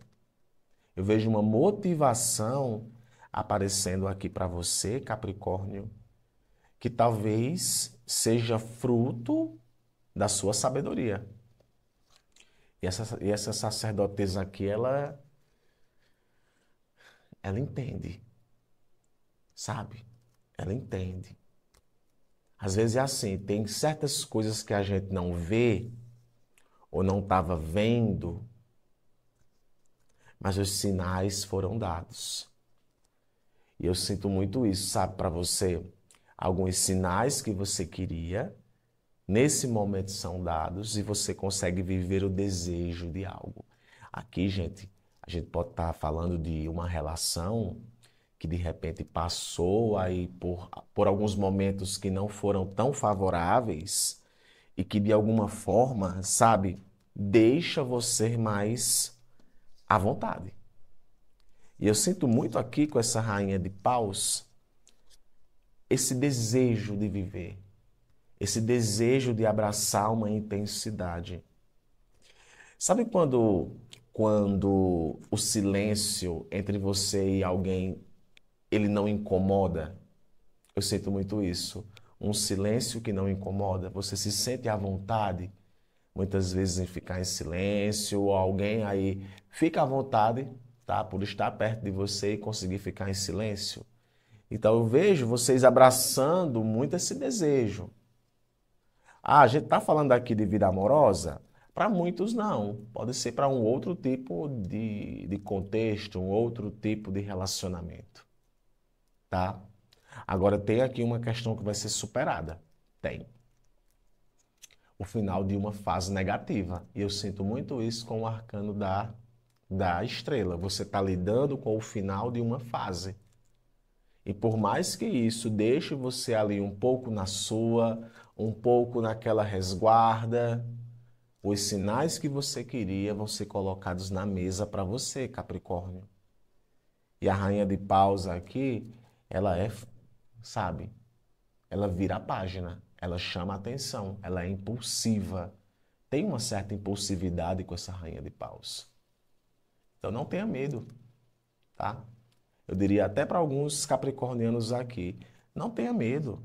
Eu vejo uma motivação aparecendo aqui para você, Capricórnio, que talvez seja fruto da sua sabedoria. E essa sacerdotisa aqui, ela entende. sabe? Ela entende. Às vezes é assim, tem certas coisas que a gente não vê ou não estava vendo, mas os sinais foram dados. E eu sinto muito isso, sabe, para você. Alguns sinais que você queria, nesse momento são dados e você consegue viver o desejo de algo. Aqui, gente, a gente pode estar falando de uma relação que de repente passou aí por alguns momentos que não foram tão favoráveis e que de alguma forma, sabe, deixa você mais à vontade. E eu sinto muito aqui com essa rainha de paus esse desejo de viver, esse desejo de abraçar uma intensidade. Sabe quando o silêncio entre você e alguém ele não incomoda? Eu sinto muito isso. Um silêncio que não incomoda, você se sente à vontade, muitas vezes em ficar em silêncio, ou alguém aí fica à vontade, tá? Por estar perto de você e conseguir ficar em silêncio. Então eu vejo vocês abraçando muito esse desejo. Ah, a gente está falando aqui de vida amorosa? Para muitos não. Pode ser para um outro tipo de contexto, um outro tipo de relacionamento, tá? Agora tem aqui uma questão que vai ser superada. Tem. O final de uma fase negativa. E eu sinto muito isso com o arcano da estrela. Você está lidando com o final de uma fase. E por mais que isso deixe você ali um pouco na sua, um pouco naquela resguarda, os sinais que você queria vão ser colocados na mesa para você, Capricórnio. E a rainha de paus aqui, ela é, sabe, ela vira a página, ela chama a atenção, ela é impulsiva. Tem uma certa impulsividade com essa rainha de paus. Então não tenha medo, tá? Eu diria até para alguns capricornianos aqui, não tenha medo.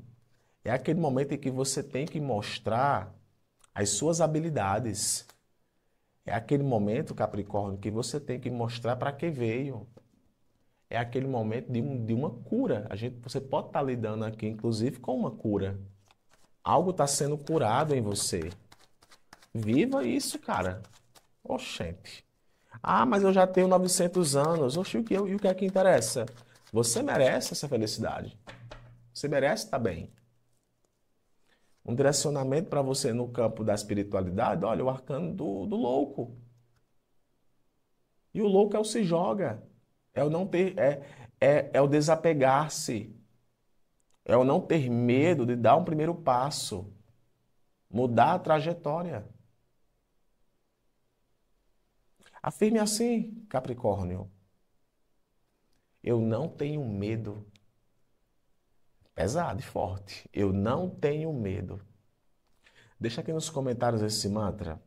É aquele momento em que você tem que mostrar as suas habilidades. É aquele momento, Capricórnio, que você tem que mostrar para que veio. É aquele momento de uma cura. Você pode estar lidando aqui, inclusive, com uma cura. Algo está sendo curado em você. Viva isso, cara. Oxente. Ah, mas eu já tenho 900 anos. Oxi, e o que é que interessa? Você merece essa felicidade. Você merece estar bem. Um direcionamento para você no campo da espiritualidade, olha, o arcano do louco. E o louco é o se joga. É o não ter, é o desapegar-se. É o não ter medo de dar um primeiro passo. Mudar a trajetória. Afirme assim, Capricórnio. Eu não tenho medo. Pesado e forte. Eu não tenho medo. Deixa aqui nos comentários esse mantra,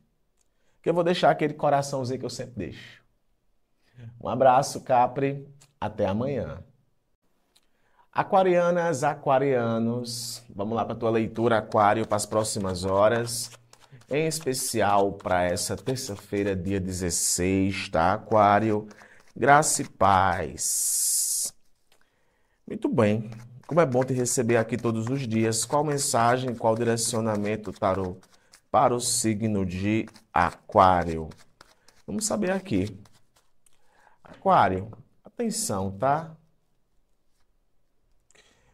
que eu vou deixar aquele coraçãozinho que eu sempre deixo. Um abraço, Capri. Até amanhã. Aquarianas, aquarianos, vamos lá para a tua leitura, Aquário, para as próximas horas. Em especial para essa terça-feira, dia 16, tá, Aquário? Graça e paz. Muito bem. Como é bom te receber aqui todos os dias. Qual mensagem, qual direcionamento, tarô, para o signo de Aquário? Vamos saber aqui. Aquário, atenção, tá?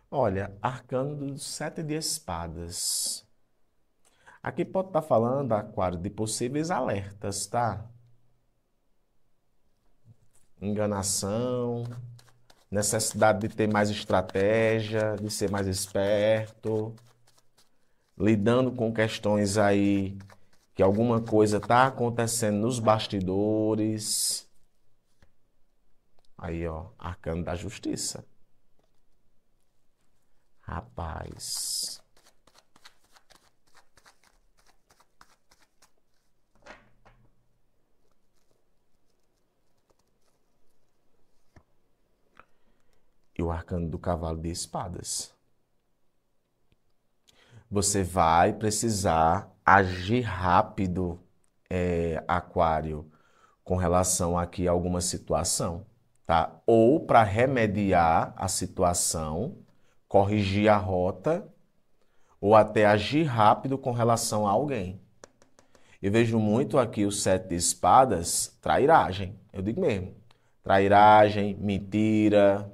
Olha, arcano dos 7 de espadas. Aqui pode estar falando, Aquário, de possíveis alertas, tá? Enganação, necessidade de ter mais estratégia, de ser mais esperto, lidando com questões aí que alguma coisa está acontecendo nos bastidores. Aí, ó, arcano da justiça. Rapaz. E o arcano do cavalo de espadas. Você vai precisar agir rápido, Aquário, com relação aqui a alguma situação. tá? Ou para remediar a situação, corrigir a rota, ou até agir rápido com relação a alguém. Eu vejo muito aqui o 7 de espadas, trairagem, eu digo mesmo. Trairagem, mentira,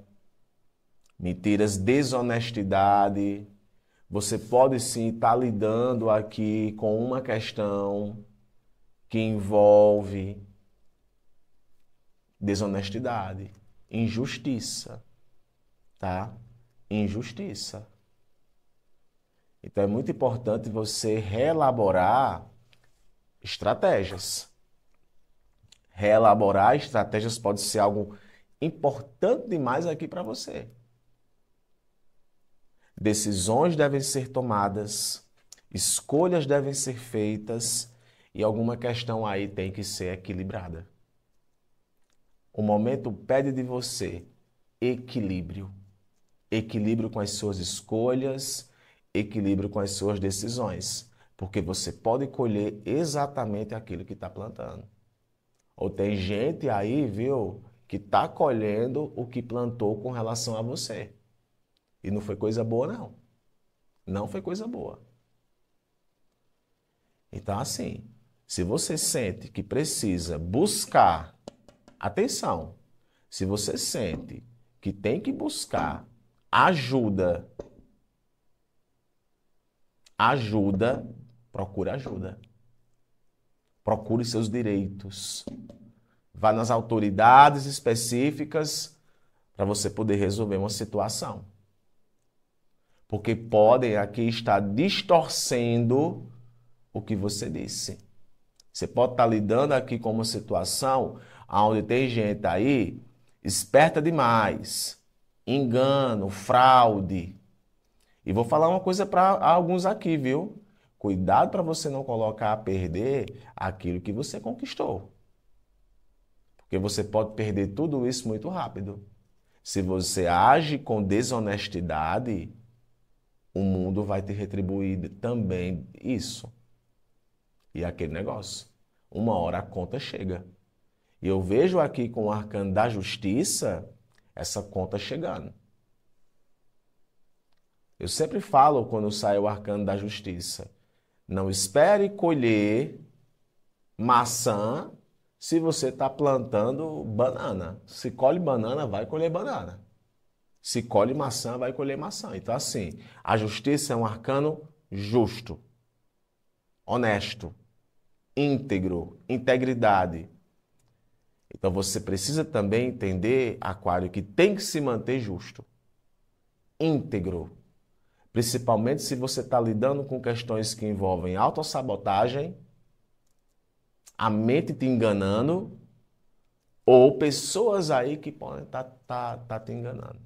mentiras, desonestidade. Você pode sim estar lidando aqui com uma questão que envolve desonestidade, injustiça, tá? Injustiça. Então é muito importante você reelaborar estratégias. Reelaborar estratégias pode ser algo importante demais aqui para você. Decisões devem ser tomadas, escolhas devem ser feitas e alguma questão aí tem que ser equilibrada. O momento pede de você equilíbrio. Equilíbrio com as suas escolhas, equilíbrio com as suas decisões. Porque você pode colher exatamente aquilo que está plantando. Ou tem gente aí, viu, que está colhendo o que plantou com relação a você. E não foi coisa boa, não. Não foi coisa boa. Então, assim, se você sente que precisa buscar, atenção, se você sente que tem que buscar ajuda, procure ajuda. Procure seus direitos. Vá nas autoridades específicas para você poder resolver uma situação. Porque podem aqui estar distorcendo o que você disse. Você pode estar lidando aqui com uma situação onde tem gente aí esperta demais, engano, fraude. E vou falar uma coisa para alguns aqui, viu? Cuidado para você não colocar a perder aquilo que você conquistou. Porque você pode perder tudo isso muito rápido. Se você age com desonestidade, o mundo vai te retribuir também isso. E aquele negócio. Uma hora a conta chega. E eu vejo aqui com o arcano da justiça, essa conta chegando. Eu sempre falo quando sai o arcano da justiça. Não espere colher maçã se você está plantando banana. Se colhe banana, vai colher banana. Se colhe maçã, vai colher maçã. Então, assim, a justiça é um arcano justo, honesto, íntegro, integridade. Então, você precisa também entender, Aquário, que tem que se manter justo, íntegro. Principalmente se você está lidando com questões que envolvem autossabotagem, a mente te enganando, ou pessoas aí que podem tá te enganando.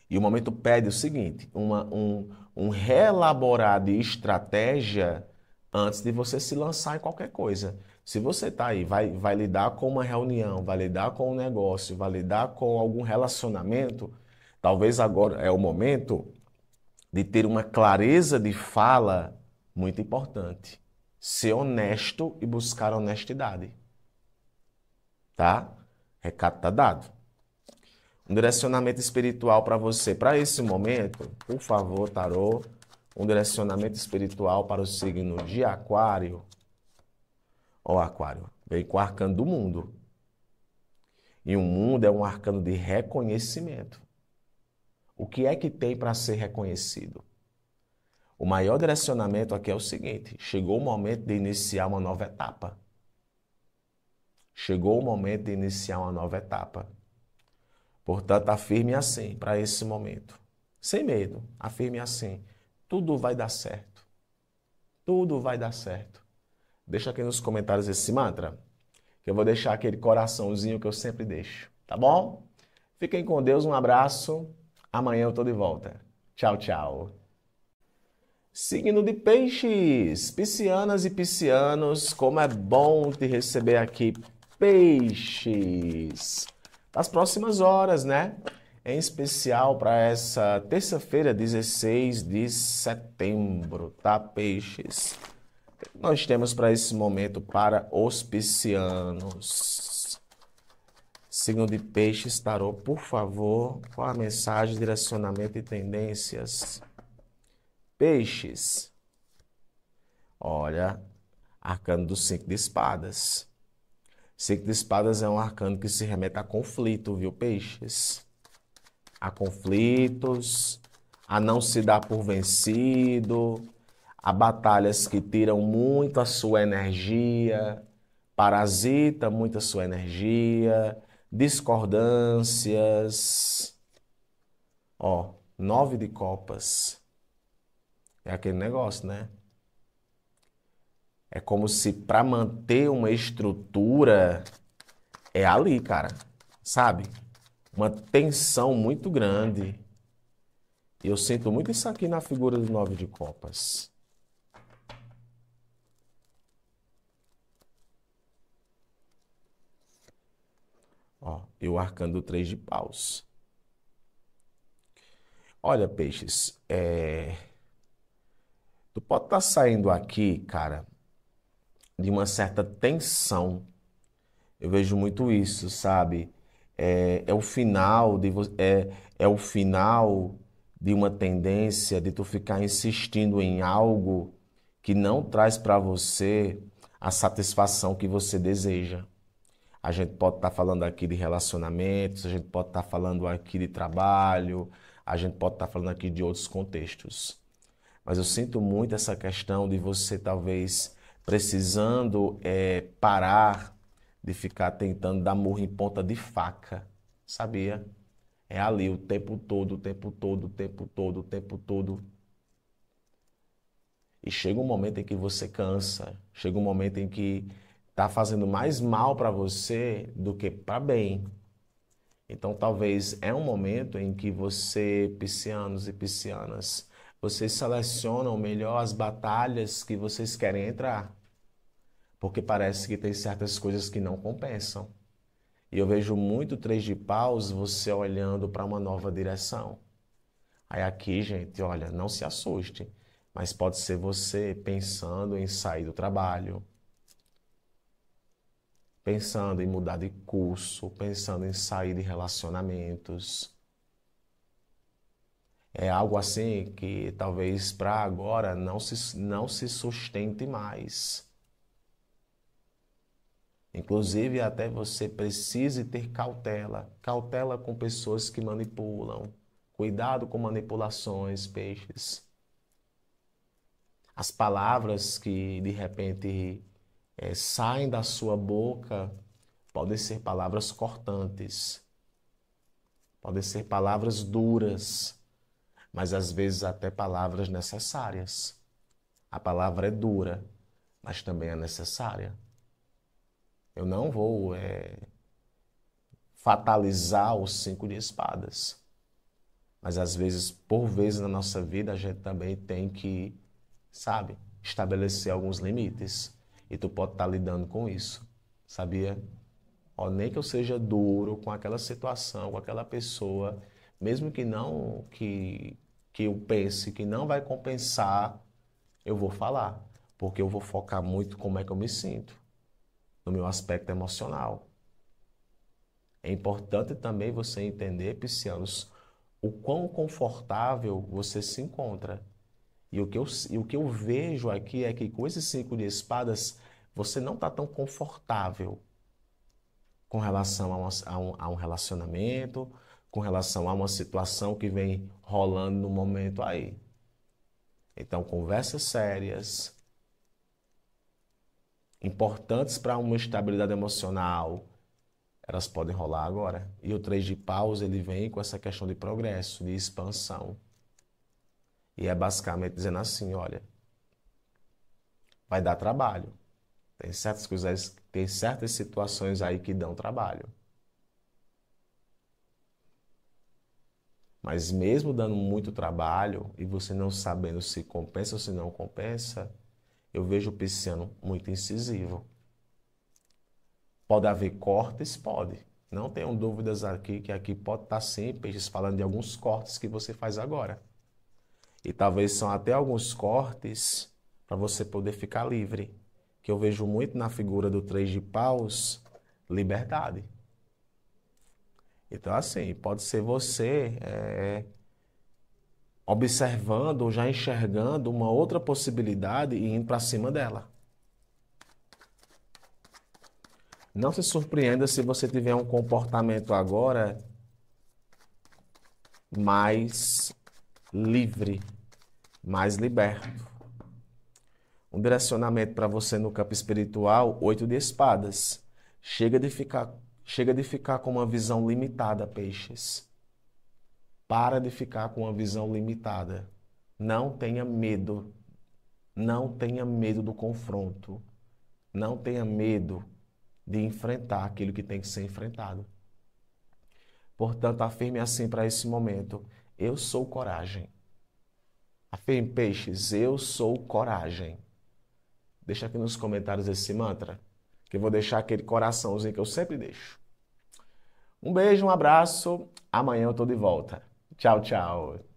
E o momento pede o seguinte, um reelaborar de estratégia antes de você se lançar em qualquer coisa. Se você está aí, vai lidar com uma reunião, vai lidar com um negócio, vai lidar com algum relacionamento, talvez agora é o momento de ter uma clareza de fala muito importante. Ser honesto e buscar honestidade. Tá? Recado tá dado. Um direcionamento espiritual para você, para esse momento, por favor, tarô, um direcionamento espiritual para o signo de Aquário. Ó, Aquário, vem com o arcano do mundo. E o mundo é um arcano de reconhecimento. O que é que tem para ser reconhecido? O maior direcionamento aqui é o seguinte: chegou o momento de iniciar uma nova etapa. Chegou o momento de iniciar uma nova etapa. Portanto, afirme assim para esse momento. Sem medo, afirme assim. Tudo vai dar certo. Tudo vai dar certo. Deixa aqui nos comentários esse mantra, que eu vou deixar aquele coraçãozinho que eu sempre deixo. Tá bom? Fiquem com Deus, um abraço. Amanhã eu tô de volta. Tchau, tchau. Signo de Peixes, piscianas e piscianos, como é bom te receber aqui, Peixes. Nas próximas horas, né? Em especial para essa terça-feira, 16 de setembro, tá, Peixes? O que nós temos para esse momento para os piscianos? Signo de Peixes, tarô, por favor, qual a mensagem, direcionamento e tendências? Peixes, olha, arcano do 5 de espadas. 5 de espadas é um arcano que se remete a conflito, viu, Peixes? A conflitos, a não se dar por vencido, a batalhas que tiram muito a sua energia, parasita muito a sua energia, discordâncias. Ó, 9 de copas. É aquele negócio, né? É como se para manter uma estrutura é ali, cara. Sabe? Uma tensão muito grande. E eu sinto muito isso aqui na figura do 9 de copas. Ó, e o arcano do 3 de paus. Olha, Peixes, tu pode estar saindo aqui, cara, de uma certa tensão. Eu vejo muito isso, sabe? É o final é o final de uma tendência de tu ficar insistindo em algo que não traz para você a satisfação que você deseja. A gente pode estar falando aqui de relacionamentos, a gente pode estar falando aqui de trabalho, a gente pode estar falando aqui de outros contextos. Mas eu sinto muito essa questão de você talvez precisando parar de ficar tentando dar murro em ponta de faca, sabia? É ali o tempo todo, o tempo todo, o tempo todo, o tempo todo. E chega um momento em que você cansa, chega um momento em que está fazendo mais mal para você do que para bem. Então, talvez é um momento em que você, piscianos e piscianas, vocês selecionam melhor as batalhas que vocês querem entrar, porque parece que tem certas coisas que não compensam. E eu vejo muito 3 de paus você olhando para uma nova direção. Aí aqui, gente, olha, não se assuste, mas pode ser você pensando em sair do trabalho, pensando em mudar de curso, pensando em sair de relacionamentos. É algo assim que talvez para agora não se sustente mais. Inclusive, até você precise ter cautela. Cautela com pessoas que manipulam. Cuidado com manipulações, peixes. As palavras que de repente saem da sua boca podem ser palavras cortantes, podem ser palavras duras, mas às vezes até palavras necessárias. A palavra é dura, mas também é necessária. Eu não vou fatalizar os 5 de espadas. Mas às vezes, por vezes na nossa vida, a gente também tem que, sabe, estabelecer alguns limites. E tu pode estar lidando com isso, sabia? Ó, nem que eu seja duro com aquela situação, com aquela pessoa, mesmo que não, que eu pense que não vai compensar, eu vou falar. Porque eu vou focar muito como é que eu me sinto, no meu aspecto emocional. É importante também você entender, piscianos, o quão confortável você se encontra. E o que eu vejo aqui é que com esses 5 de espadas, você não está tão confortável com relação a um relacionamento, com relação a uma situação que vem rolando no momento aí. Então, conversas sérias, importantes para uma estabilidade emocional, elas podem rolar agora. E o 3 de paus, ele vem com essa questão de progresso, de expansão. E é basicamente dizendo assim, olha, vai dar trabalho. Tem certas coisas, tem certas situações aí que dão trabalho. Mas mesmo dando muito trabalho e você não sabendo se compensa ou se não compensa, eu vejo o pisciano muito incisivo. Pode haver cortes? Pode. Não tenham dúvidas aqui que aqui pode estar sim, peixes, falando de alguns cortes que você faz agora. E talvez são até alguns cortes para você poder ficar livre. Que eu vejo muito na figura do 3 de paus, liberdade. Então, assim, pode ser você observando ou já enxergando uma outra possibilidade e indo para cima dela. Não se surpreenda se você tiver um comportamento agora mais livre, mais liberto. Um direcionamento para você no campo espiritual, 8 de espadas. Chega de ficar, chega de ficar com uma visão limitada, peixes. Para de ficar com uma visão limitada. Não tenha medo. Não tenha medo do confronto. Não tenha medo de enfrentar aquilo que tem que ser enfrentado. Portanto, afirme assim para esse momento: eu sou coragem. Afirme, peixes, eu sou coragem. Deixa aqui nos comentários esse mantra, que eu vou deixar aquele coraçãozinho que eu sempre deixo. Um beijo, um abraço. Amanhã eu tô de volta. Tchau, tchau.